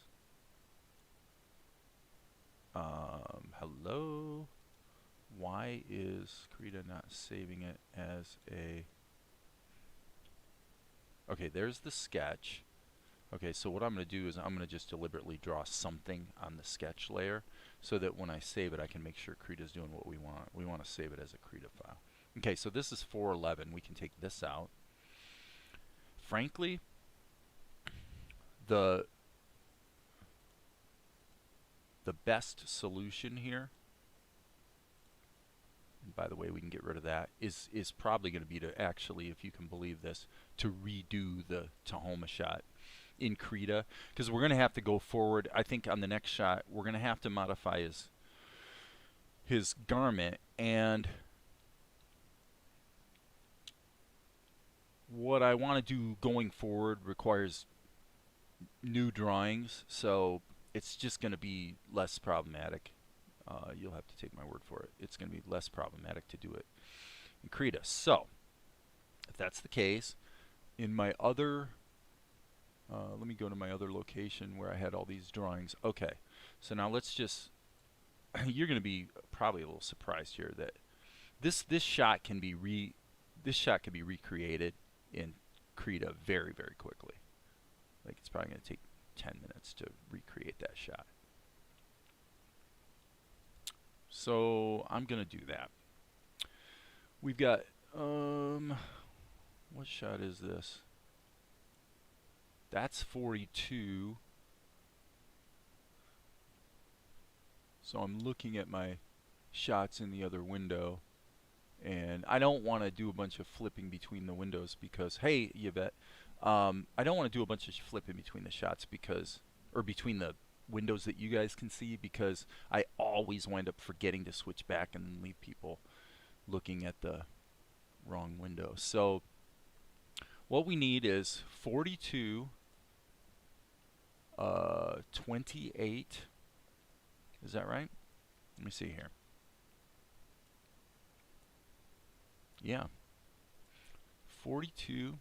Hello? Why is Krita not saving it as a... Okay, there's the sketch. Okay, so what I'm going to do is I'm going to just deliberately draw something on the sketch layer so that when I save it, I can make sure Krita's doing what we want. We want to save it as a Krita file. Okay, so this is 411. We can take this out. Frankly, the best solution here, and by the way, we can get rid of that, is probably going to be to actually, if you can believe this, to redo the Tahoma shot in Krita, because we're going to have to go forward. I think on the next shot, we're going to have to modify his garment, and what I want to do going forward requires new drawings, so it's just going to be less problematic. You'll have to take my word for it. It's going to be less problematic to do it in Krita. So, if that's the case, in my other, let me go to my other location where I had all these drawings. Okay, so now let's just, you're going to be probably a little surprised here that this shot can be recreated in Krita very, very quickly. Like, it's probably going to take 10 minutes to recreate that shot. So I'm going to do that. We've got, what shot is this? That's 42. So I'm looking at my shots in the other window, and I don't want to do a bunch of flipping between the windows because, hey, Yvette, I don't want to do a bunch of flipping between the shots because, or between the windows that you guys can see, because I always wind up forgetting to switch back and leave people looking at the wrong window. So what we need is 42, 28. Is that right? Let me see here. Yeah. 42,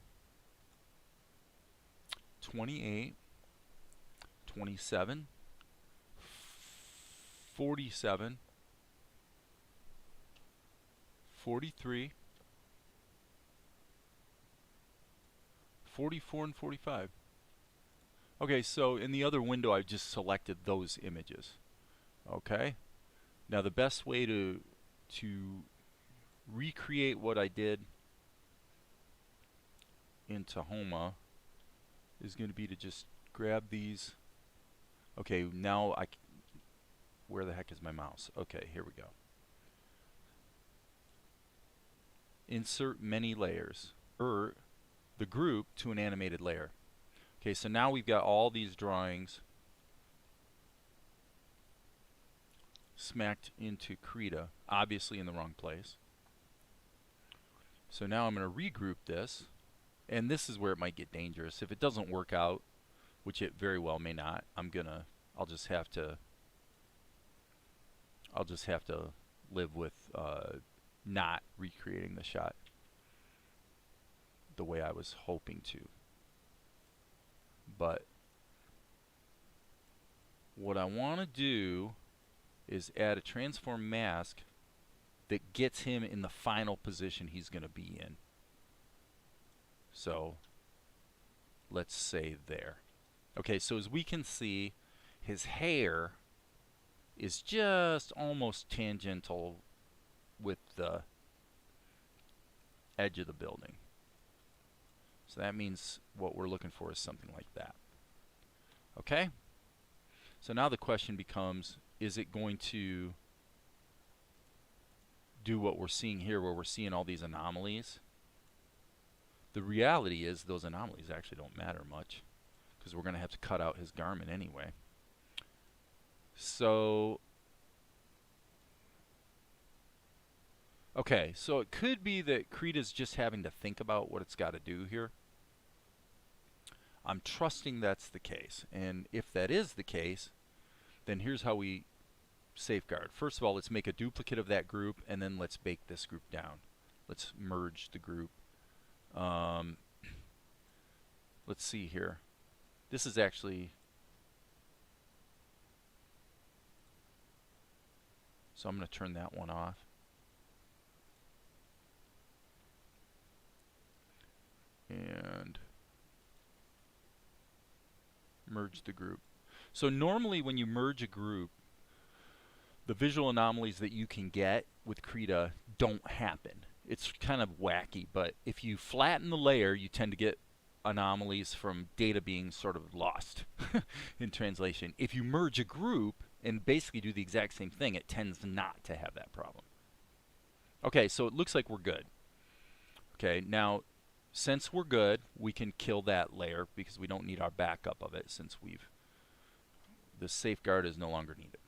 28, 27, 47, 43, 44, and 45. Okay, so in the other window I just selected those images. Okay? Now the best way to recreate what I did in Tahoma is going to be to just grab these. Okay, now where the heck is my mouse? Okay, here we go. Insert many layers, or the group to an animated layer. Okay, so now we've got all these drawings smacked into Krita, obviously in the wrong place. So now I'm going to regroup this, and this is where it might get dangerous. If it doesn't work out, which it very well may not, I'll just have to live with not recreating the shot the way I was hoping to. But what I want to do is add a transform mask that gets him in the final position he's going to be in. So let's say there. Okay, so as we can see, his hair is just almost tangential with the edge of the building. So that means what we're looking for is something like that. Okay? So now the question becomes, is it going to do what we're seeing here, where we're seeing all these anomalies? The reality is those anomalies actually don't matter much, because we're going to have to cut out his garment anyway. So, okay, so it could be that Krita's just having to think about what it's got to do here. I'm trusting that's the case, and if that is the case, then here's how we safeguard. First of all, let's make a duplicate of that group, and then let's bake this group down. Let's merge the group. Let's see here. This is actually, so I'm going to turn that one off. And merge the group. So normally when you merge a group, the visual anomalies that you can get with Krita don't happen. It's kind of wacky, but if you flatten the layer, you tend to get anomalies from data being sort of lost in translation. If you merge a group and basically do the exact same thing, it tends not to have that problem. Okay, so it looks like we're good. Okay, now since we're good, we can kill that layer because we don't need our backup of it since the safeguard is no longer needed.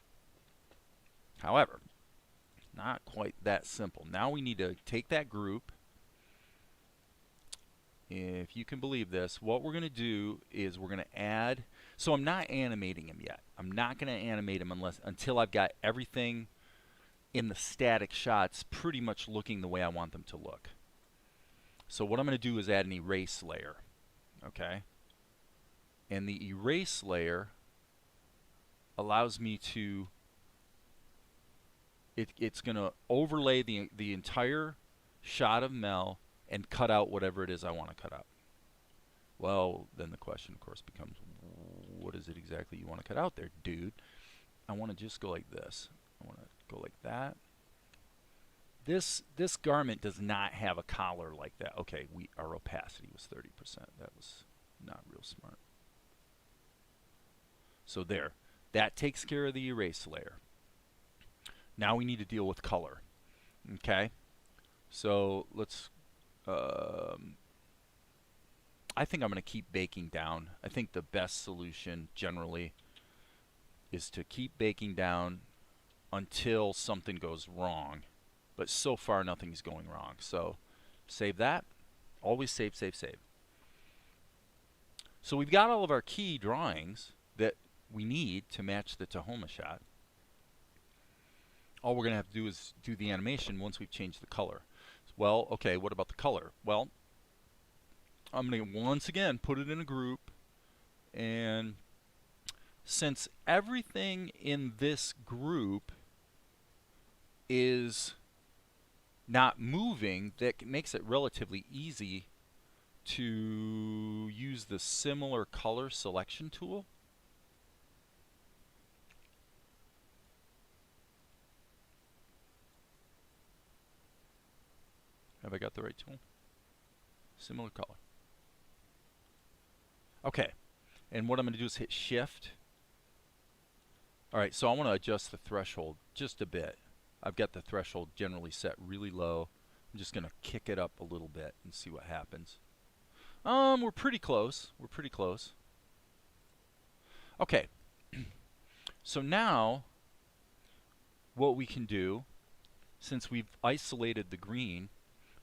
However, not quite that simple. Now we need to take that group. If you can believe this, what we're going to do is we're going to add, so I'm not animating him yet. I'm not going to animate him until I've got everything in the static shots pretty much looking the way I want them to look. So what I'm going to do is add an erase layer, okay? And the erase layer allows me to, it's going to overlay the entire shot of Mel and cut out whatever it is I want to cut out. Well, then the question, of course, becomes, what is it exactly you want to cut out there, dude? I want to just go like this. I want to go like that. This garment does not have a collar like that. Okay, our opacity was 30%. That was not real smart. So there. That takes care of the erase layer. Now we need to deal with color. Okay? So let's I think I'm going to keep baking down. I think the best solution generally is to keep baking down until something goes wrong. But so far nothing's going wrong. So save that. Always save, save, save. So we've got all of our key drawings that we need to match the Tahoma shot. All we're going to have to do is do the animation once we've changed the color. Well, okay, what about the color? Well, I'm going to once again put it in a group, and since everything in this group is not moving, that makes it relatively easy to use the similar color selection tool. Have I got the right tool? Similar color. Okay, and what I'm going to do is hit Shift. Alright, so I want to adjust the threshold just a bit. I've got the threshold generally set really low. I'm just going to kick it up a little bit and see what happens. We're pretty close. We're pretty close. Okay, so now what we can do, since we've isolated the green,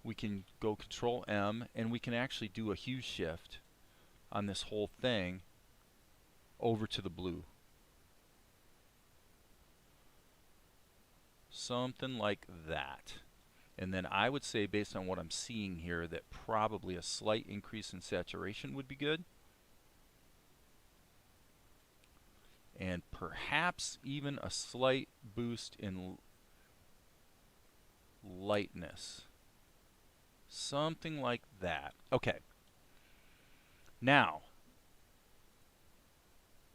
we can go Control M and we can actually do a hue shift on this whole thing over to the blue. Something like that. And then I would say, based on what I'm seeing here, that probably a slight increase in saturation would be good. And perhaps even a slight boost in lightness. Something like that. Okay. Now,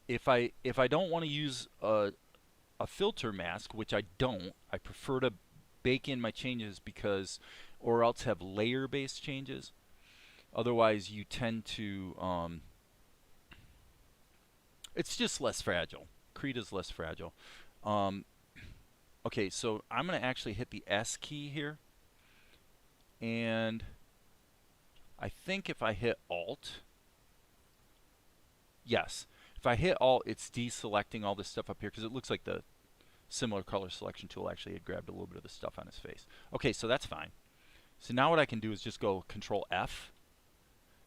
if I don't want to use a filter mask, which I don't, I prefer to bake in my changes because, or else have layer-based changes. Otherwise, you tend to, it's just less fragile. Krita's less fragile. Okay, so I'm going to actually hit the S key here. And I think if I hit Alt, yes, if I hit Alt, it's deselecting all this stuff up here because it looks like the similar color selection tool actually had grabbed a little bit of the stuff on his face. Okay, so that's fine. So now what I can do is just go Control F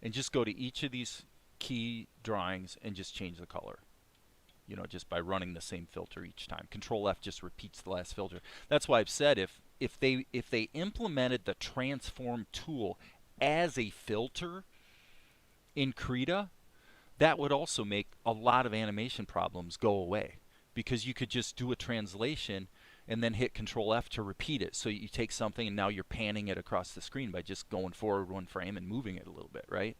and just go to each of these key drawings and just change the color. You know, just by running the same filter each time. Control F just repeats the last filter. That's why I've said if if they implemented the transform tool as a filter in Krita, that would also make a lot of animation problems go away, because you could just do a translation and then hit Control F to repeat it. So you take something and now you're panning it across the screen by just going forward one frame and moving it a little bit, right?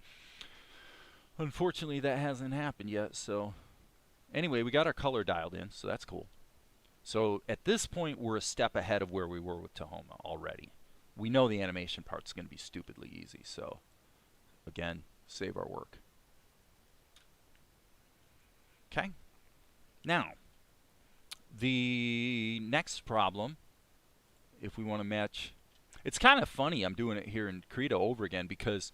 Unfortunately, that hasn't happened yet. So anyway, we got our color dialed in, so that's cool. So at this point, we're a step ahead of where we were with Tahoma already. We know the animation part's going to be stupidly easy. So again, save our work. Okay. Now, the next problem, if we want to match, it's kind of funny I'm doing it here in Krita over again, because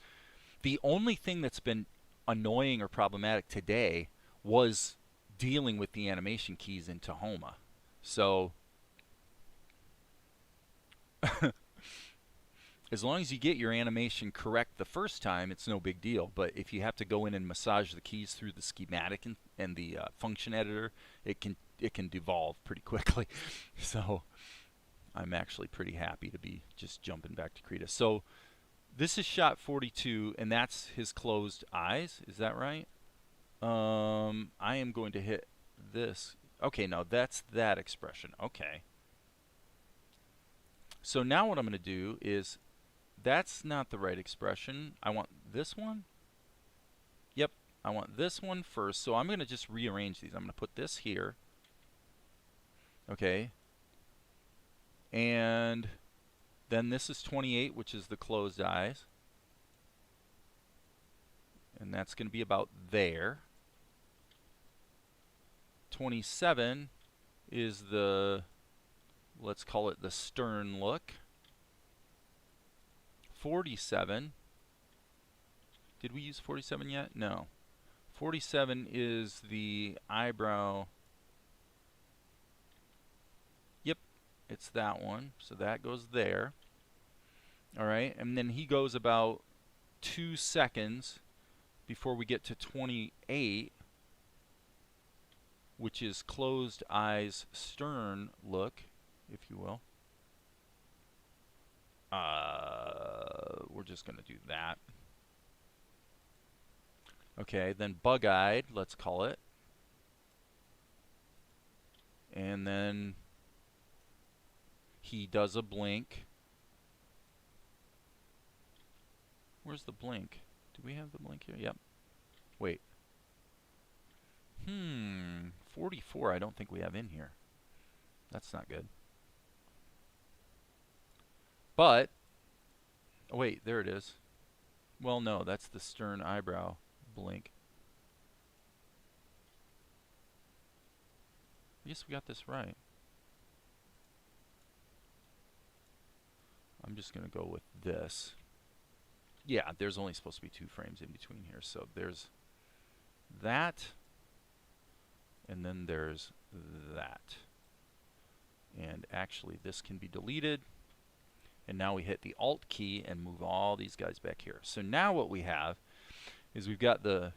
the only thing that's been annoying or problematic today was dealing with the animation keys in Tahoma. So as long as you get your animation correct the first time, it's no big deal. But if you have to go in and massage the keys through the schematic and the function editor, it can devolve pretty quickly. So I'm actually pretty happy to be just jumping back to Krita. So this is shot 42, and that's his closed eyes. Is that right? I am going to hit this. Okay, no, that's that expression. Okay. So now what I'm going to do is, that's not the right expression. I want this one. Yep, I want this one first. So I'm going to just rearrange these. I'm going to put this here. Okay. And then this is 28, which is the closed eyes. And that's going to be about there. 27 is the, let's call it the stern look. 47, did we use 47 yet? No. 47 is the eyebrow. Yep, it's that one. So that goes there. All right, and then he goes about 2 seconds before we get to 28, which is closed eyes stern look, if you will. We're just going to do that. Okay, then bug-eyed, let's call it. And then he does a blink. Where's the blink? Do we have the blink here? Yep. Wait. 44 I don't think we have in here. That's not good. But, oh wait, there it is. Well, no, that's the stern eyebrow blink. I guess we got this right. I'm just going to go with this. Yeah, there's only supposed to be 2 frames in between here. So there's that, and then there's that. And actually, this can be deleted. And now we hit the Alt key and move all these guys back here. So now what we have is we've got the,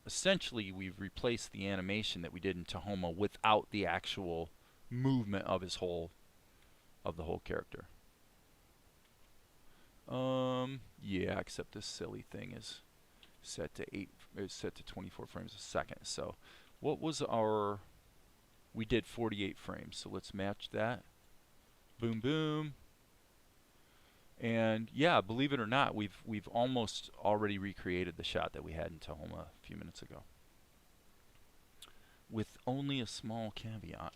essentially we've replaced the animation that we did in Tahoma without the actual movement of his whole, of the whole character. Yeah, except this silly thing is set to 24 frames a second. So what was our, we did 48 frames. So let's match that. Boom, boom. And yeah, believe it or not, we've almost already recreated the shot that we had in Tahoma a few minutes ago, with only a small caveat.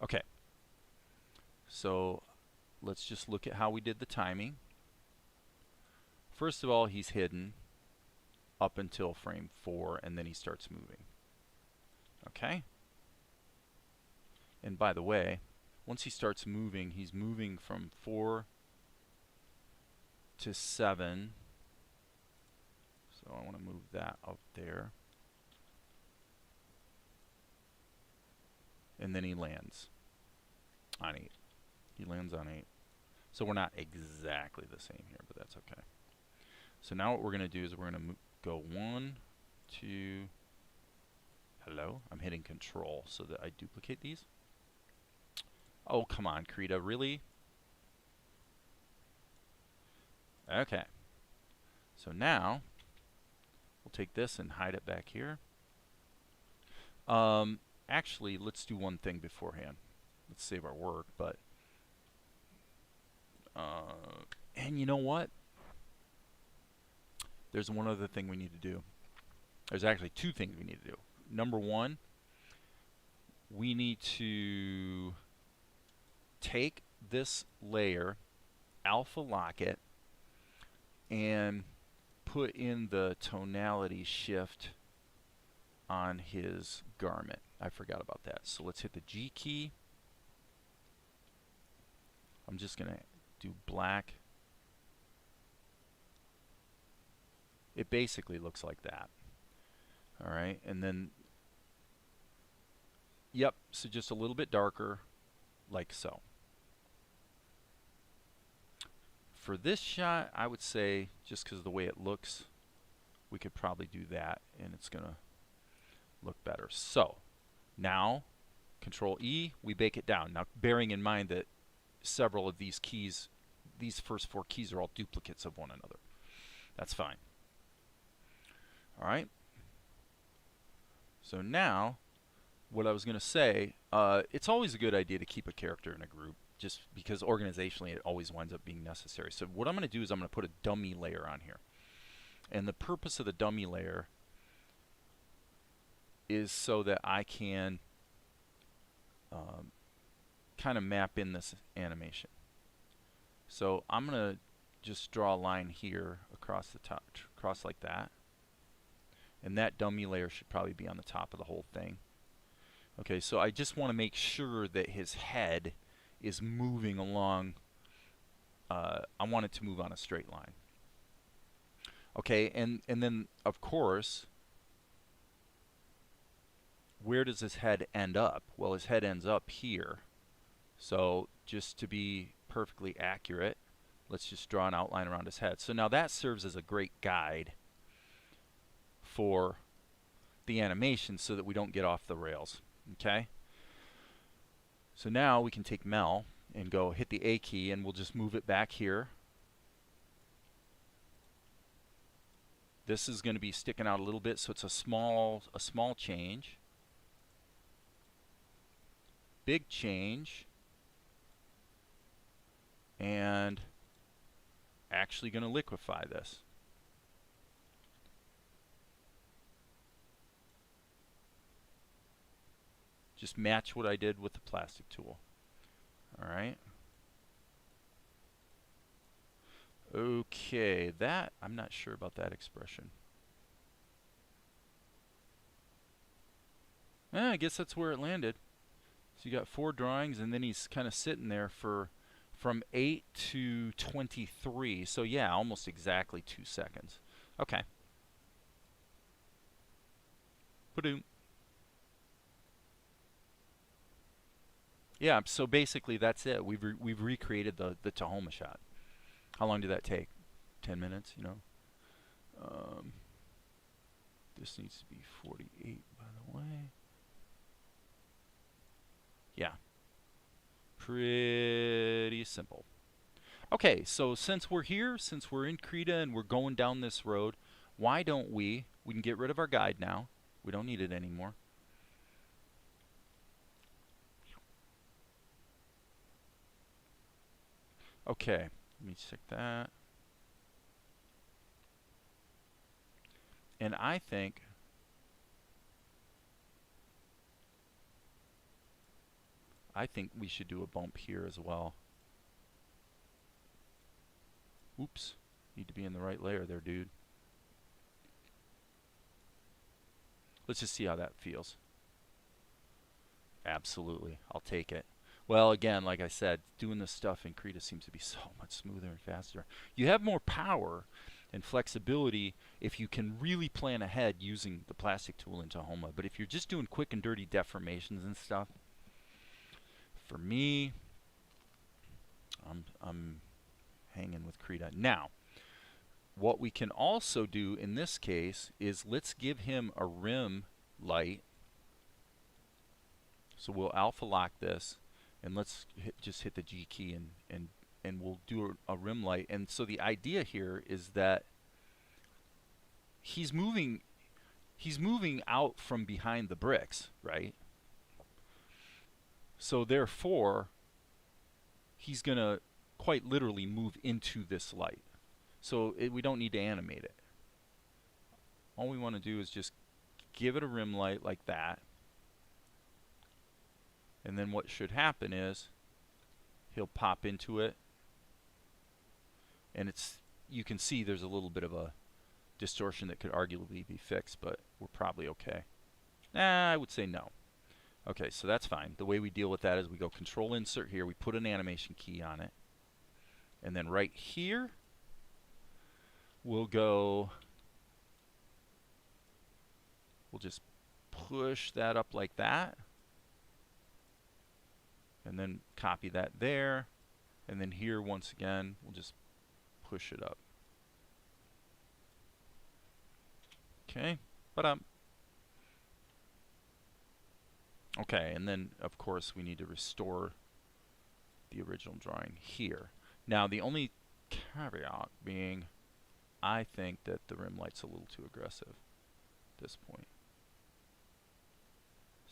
Okay, so let's just look at how we did the timing. First of all, he's hidden up until frame 4, and then he starts moving. Okay. And by the way, once he starts moving, he's moving from 4 to 7. So I want to move that up there. And then he lands on 8. He lands on 8. So we're not exactly the same here, but that's okay. So now what we're going to do is we're going to go 1, 2, Hello? I'm hitting control so that I duplicate these. Oh, come on, Krita, really? Okay. So now, we'll take this and hide it back here. Actually, let's do one thing beforehand. Let's save our work, but... and you know what? There's one other thing we need to do. There's actually two things we need to do. Number one, we need to take this layer, alpha lock it, and put in the tonality shift on his garment. I forgot about that. So let's hit the G key. I'm just going to do black. It basically looks like that. All right, and then, yep, so just a little bit darker, like so. For this shot, I would say, just because of the way it looks, we could probably do that, and it's going to look better. So, now, Control E, we bake it down. Now, bearing in mind that several of these keys, these first four keys are all duplicates of one another. That's fine. All right. So now, what I was going to say, it's always a good idea to keep a character in a group, just because organizationally it always winds up being necessary. So what I'm going to do is I'm going to put a dummy layer on here. And the purpose of the dummy layer is so that I can kind of map in this animation. So I'm going to just draw a line here across the top, across like that. And that dummy layer should probably be on the top of the whole thing. Okay, so I just want to make sure that his head is moving along. I want it to move on a straight line. Okay, and then, of course, where does his head end up? Well, his head ends up here. So just to be perfectly accurate, let's just draw an outline around his head. So now that serves as a great guide for the animation so that we don't get off the rails. Okay? So now we can take Mel and go hit the A key, and we'll just move it back here. This is going to be sticking out a little bit, so it's a small change. Big change. And actually going to liquefy this. Just match what I did with the plastic tool. All right. Okay, that, I'm not sure about that expression. I guess that's where it landed. So you got 4 drawings, and then he's kind of sitting there for from 8 to 23. So yeah, almost exactly 2 seconds. Okay. Ba-doom. Yeah, so basically that's it. We've recreated the Tahoma shot. How long did that take? 10 minutes, you know. This needs to be 48, by the way. Yeah. Pretty simple. Okay, so since we're here, since we're in Krita and we're going down this road, why don't we can get rid of our guide now. We don't need it anymore. Okay, let me check that. And I think we should do a bump here as well. Oops, need to be in the right layer there, dude. Let's just see how that feels. Absolutely, I'll take it. Well, again, like I said, doing this stuff in Krita seems to be so much smoother and faster. You have more power and flexibility if you can really plan ahead using the plastic tool in Tahoma. But if you're just doing quick and dirty deformations and stuff, for me, I'm hanging with Krita. Now, what we can also do in this case is let's give him a rim light So we'll alpha lock this, and let's just hit the G key, and we'll do a rim light. And so the idea here is that he's moving out from behind the bricks, right? So therefore, he's going to quite literally move into this light. So we don't need to animate it. All we want to do is just give it a rim light like that. And then what should happen is he'll pop into it. And you can see there's a little bit of a distortion that could arguably be fixed, but we're probably okay. I would say no. Okay, so that's fine. The way we deal with that is we go Control Insert here, we put an animation key on it, and then right here we'll just push that up like that, and then copy that there, and then here once again we'll just push it up. Okay, okay, and then of course we need to restore the original drawing here. Now the only caveat being, I think that the rim light's a little too aggressive at this point.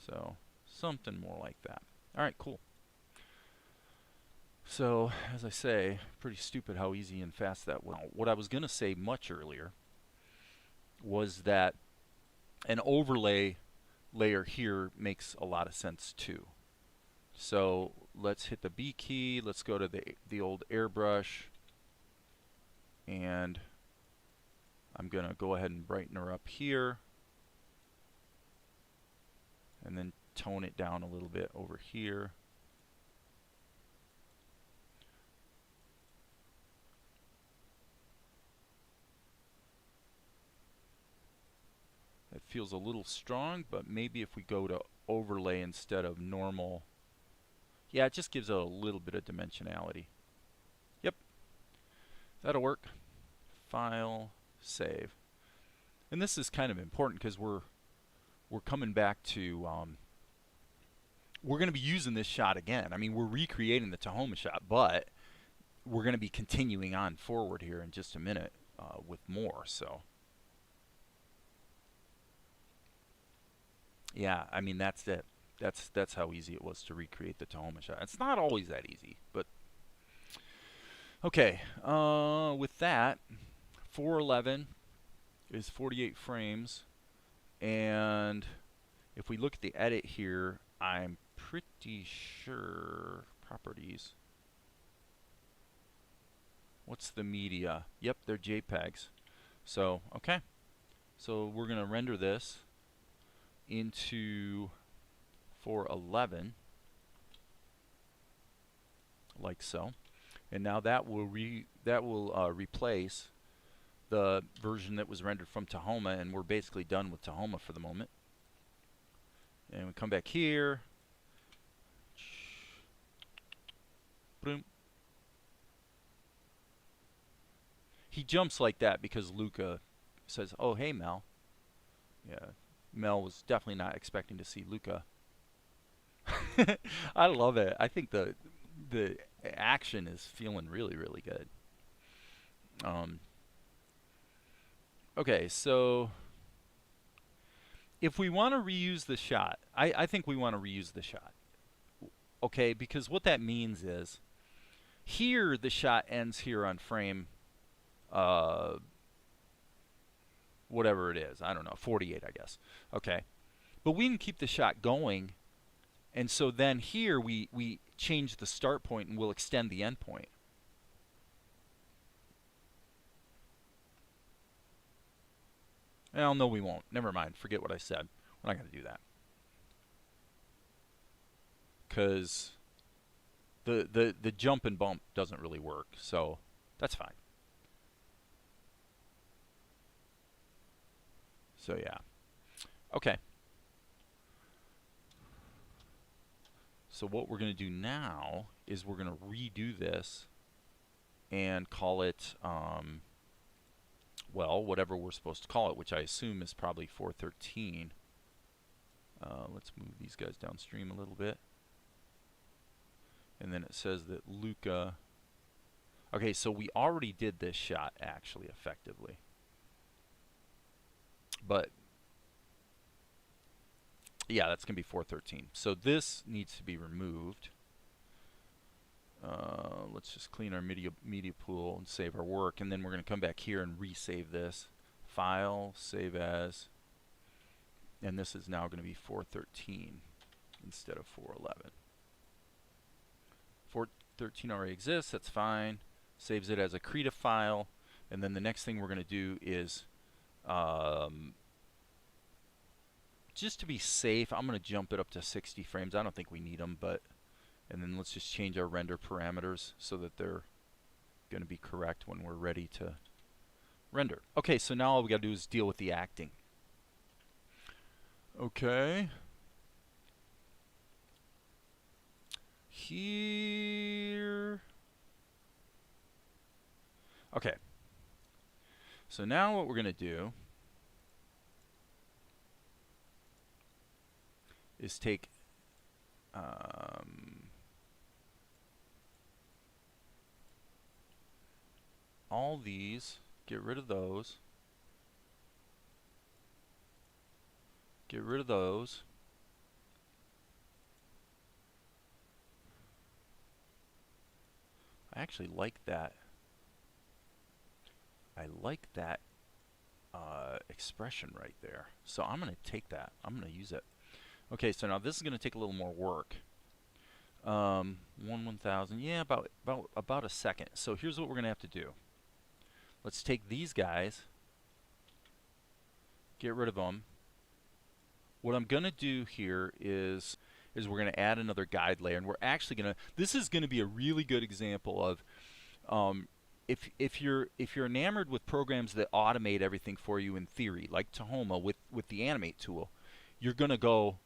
So something more like that. Alright, cool. So, as I say, pretty stupid how easy and fast that was. What I was going to say much earlier was that an overlay layer here makes a lot of sense too. So let's hit the B key, let's go to the old airbrush, and I'm going to go ahead and brighten her up here, and then tone it down a little bit over here. It feels a little strong, but maybe if we go to overlay instead of normal, yeah, it just gives it a little bit of dimensionality. Yep, that'll work. File, save. And this is kind of important because we're coming back to, we're going to be using this shot again. I mean, we're recreating the Tahoma shot, but we're going to be continuing on forward here in just a minute with more. So yeah, I mean, that's it. That's how easy it was to recreate the Tahoma shot. It's not always that easy, but okay. With that, 411 is 48 frames, and if we look at the edit here, I'm pretty sure properties. What's the media? Yep, they're JPEGs. So okay, so we're gonna render this into 411 like so, and now that will replace the version that was rendered from Tahoma, and we're basically done with Tahoma for the moment. And we come back here, boom. He jumps like that because Luca says, "Oh, hey, Mel." Yeah, Mel was definitely not expecting to see Luca. I love it. I think the action is feeling really, really good. Okay, so if we want to reuse the shot, I think we want to reuse the shot. Okay, because what that means is here the shot ends here on frame whatever it is. I don't know, 48, I guess. Okay. But we can keep the shot going, and so then here we change the start point and we'll extend the end point. Well, no, we won't. Never mind. Forget what I said. We're not going to do that. Because the jump and bump doesn't really work, so that's fine. So yeah. Okay. So what we're going to do now is we're going to redo this and call it, well, whatever we're supposed to call it, which I assume is probably 413. Let's move these guys downstream a little bit. And then it says that Luca... Okay, so we already did this shot, actually, effectively. But, yeah, that's going to be 413. So this needs to be removed. Let's just clean our media pool and save our work. And then we're going to come back here and resave this. File, save as. And this is now going to be 413 instead of 411. 413 already exists. That's fine. Saves it as a Krita file. And then the next thing we're going to do is, just to be safe, I'm going to jump it up to 60 frames. I don't think we need them, but... And then let's just change our render parameters so that they're going to be correct when we're ready to render. Okay, so now all we got to do is deal with the acting. Okay. Here. Okay. So now what we're going to do is take all these, get rid of those, get rid of those, I actually like that. I like that expression right there. So I'm going to take that. I'm going to use it. Okay, so now this is going to take a little more work. 1/1000. Yeah, about a second. So here's what we're going to have to do. Let's take these guys, get rid of them. What I'm going to do here is we're going to add another guide layer, and we're actually going to. This is going to be a really good example of if you're enamored with programs that automate everything for you in theory, like Tahoma with the animate tool, you're going to go,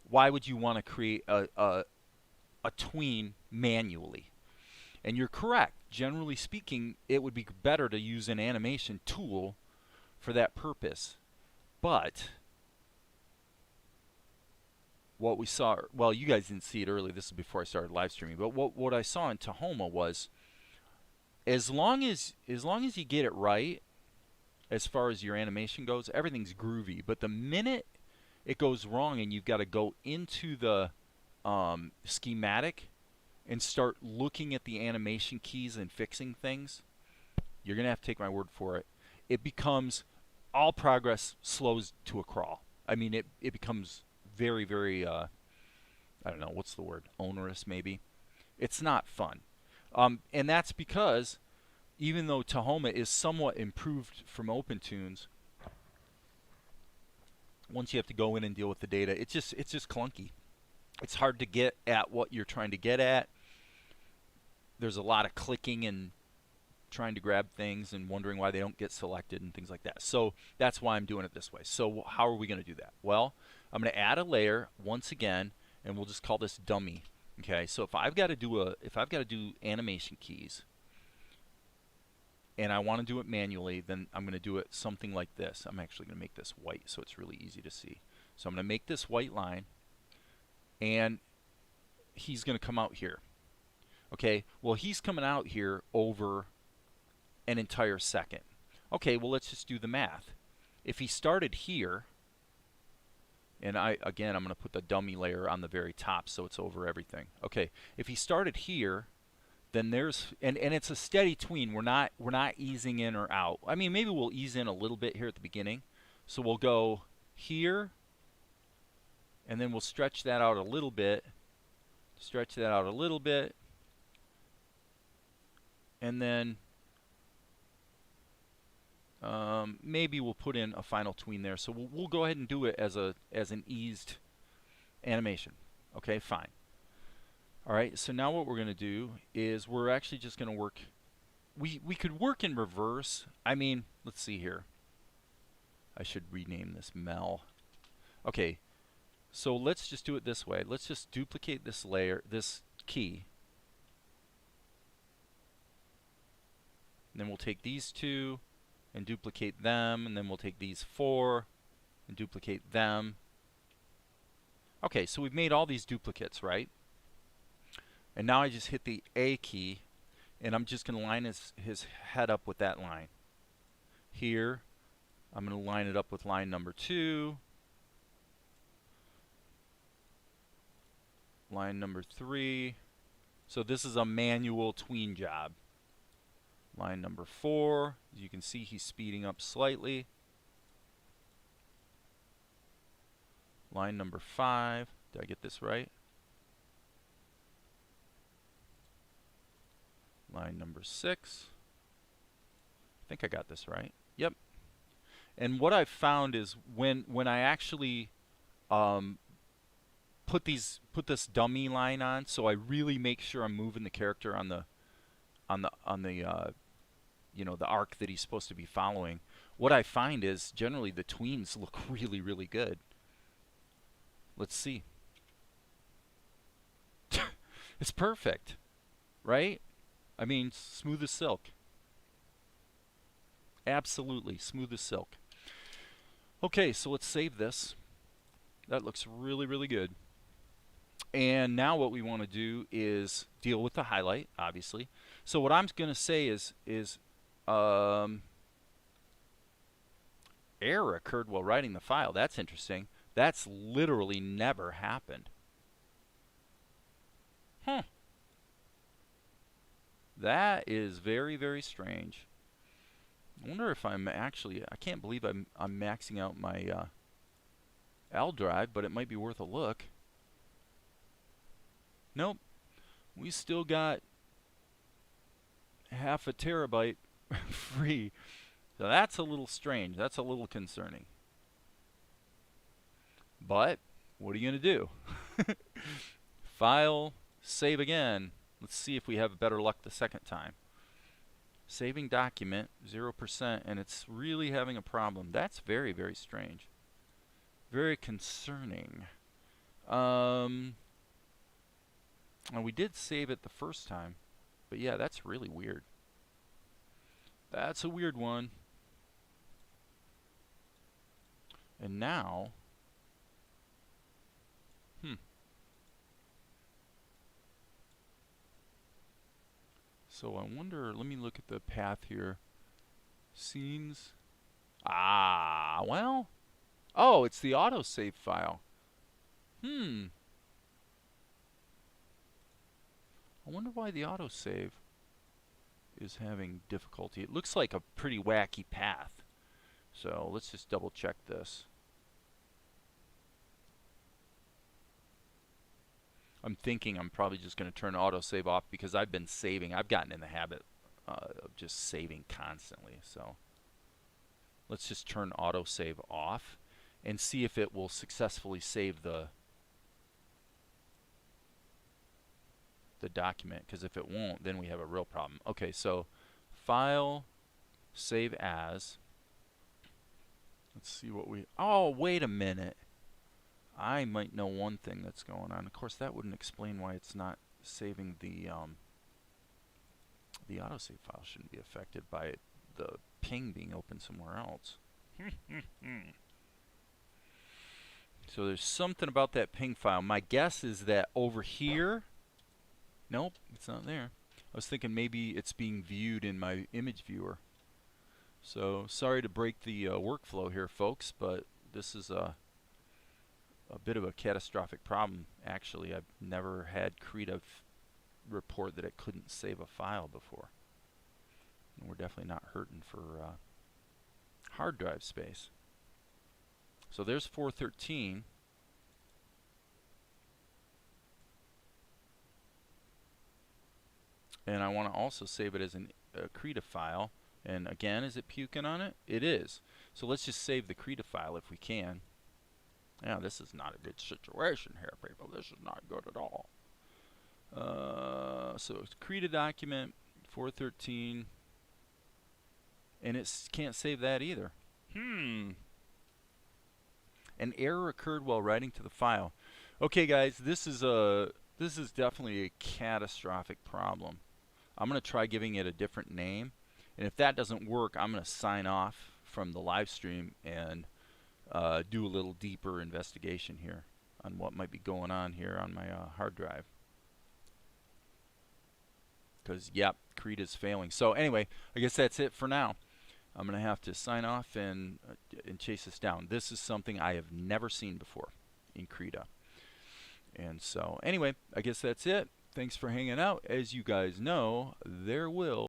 why would you want to create a tween manually? And you're correct. Generally speaking, it would be better to use an animation tool for that purpose. But what we saw, well, you guys didn't see it earlier. This is before I started live streaming. But what I saw in Tahoma was, as long as you get it right, as far as your animation goes, everything's groovy. But the minute it goes wrong and you've got to go into the schematic and start looking at the animation keys and fixing things, you're going to have to take my word for it. It becomes, all progress slows to a crawl. I mean, it becomes very, very, I don't know, what's the word? Onerous, maybe. It's not fun. And that's because, even though Tahoma is somewhat improved from OpenToonz, once you have to go in and deal with the data, it's just clunky. It's hard to get at what you're trying to get at. There's a lot of clicking and trying to grab things and wondering why they don't get selected and things like that. So that's why I'm doing it this way. So how are we going to do that? Well, I'm going to add a layer once again, and we'll just call this dummy. Okay, so if I've got to do animation keys, and I want to do it manually, then I'm going to do it something like this. I'm actually going to make this white so it's really easy to see. So I'm going to make this white line, and he's going to come out here. Okay, well, he's coming out here over an entire second. Okay, well, let's just do the math. If he started here, and I'm going to put the dummy layer on the very top so it's over everything. Okay, if he started here, then there's, and it's a steady tween. We're not easing in or out. I mean, maybe we'll ease in a little bit here at the beginning. So we'll go here, and then we'll stretch that out a little bit, stretch that out a little bit, and then maybe we'll put in a final tween there. So we'll go ahead and do it as an eased animation. Okay, fine. All right, so now what we're going to do is we're actually just going to work. We could work in reverse. I mean, let's see here. I should rename this Mel. Okay, so let's just do it this way. Let's just duplicate this layer, this key. And then we'll take these two and duplicate them, and then we'll take these four and duplicate them. Okay, so we've made all these duplicates, right? And now I just hit the A key, and I'm just going to line his head up with that line. Here, I'm going to line it up with line number 2, line number 3. So this is a manual tween job. Line number 4, as you can see, he's speeding up slightly. Line number 5, did I get this right? Line number 6. I think I got this right. Yep. And what I've found is when I actually put this dummy line on, so I really make sure I'm moving the character on the you know, the arc that he's supposed to be following. What I find is generally the tweens look really, really good. Let's see. It's perfect, right? I mean, smooth as silk. Absolutely smooth as silk. Okay, so let's save this. That looks really, really good. And now what we want to do is deal with the highlight, obviously. So what I'm going to say is error occurred while writing the file. That's interesting. That's literally never happened. Huh. That is very, very strange. I wonder if I'm actually, I can't believe I'm maxing out my L drive, but it might be worth a look. Nope. We still got half a terabyte free. So that's a little strange. That's a little concerning. But what are you going to do? File, save again. Let's see if we have better luck the second time. Saving document, 0%, and it's really having a problem. That's very, very strange. Very concerning. And we did save it the first time. But yeah, that's really weird. That's a weird one. And now, so I wonder, let me look at the path here. Scenes. Ah, well. Oh, it's the autosave file. I wonder why the autosave is having difficulty. It looks like a pretty wacky path. So let's just double check this. I'm thinking I'm probably just going to turn autosave off because I've been saving. I've gotten in the habit of just saving constantly. So let's just turn autosave off and see if it will successfully save the document, because if it won't, then we have a real problem. Okay, so file, save as. Let's see what we, oh, wait a minute. I might know one thing that's going on. Of course, that wouldn't explain why it's not saving the autosave file. Shouldn't be affected by the ping being open somewhere else. So there's something about that ping file. My guess is that over here, nope, it's not there. I was thinking maybe it's being viewed in my image viewer. So sorry to break the workflow here, folks, but this is a bit of a catastrophic problem. Actually, I've never had Krita report that it couldn't save a file before. And we're definitely not hurting for hard drive space. So there's 413. And I want to also save it as a Krita file. And again, is it puking on it? It is. So let's just save the Krita file if we can. Yeah, this is not a good situation here, people. This is not good at all. So it's Krita document 413, and it can't save that either. An error occurred while writing to the file. Okay, guys, this is definitely a catastrophic problem. I'm going to try giving it a different name, and if that doesn't work, I'm going to sign off from the live stream and do a little deeper investigation here. on what might be going on here on my hard drive. Because, yep, Krita's failing. So anyway, I guess that's it for now. I'm going to have to sign off and chase this down. This is something I have never seen before in Krita. And so anyway, I guess that's it. Thanks for hanging out. As you guys know, there will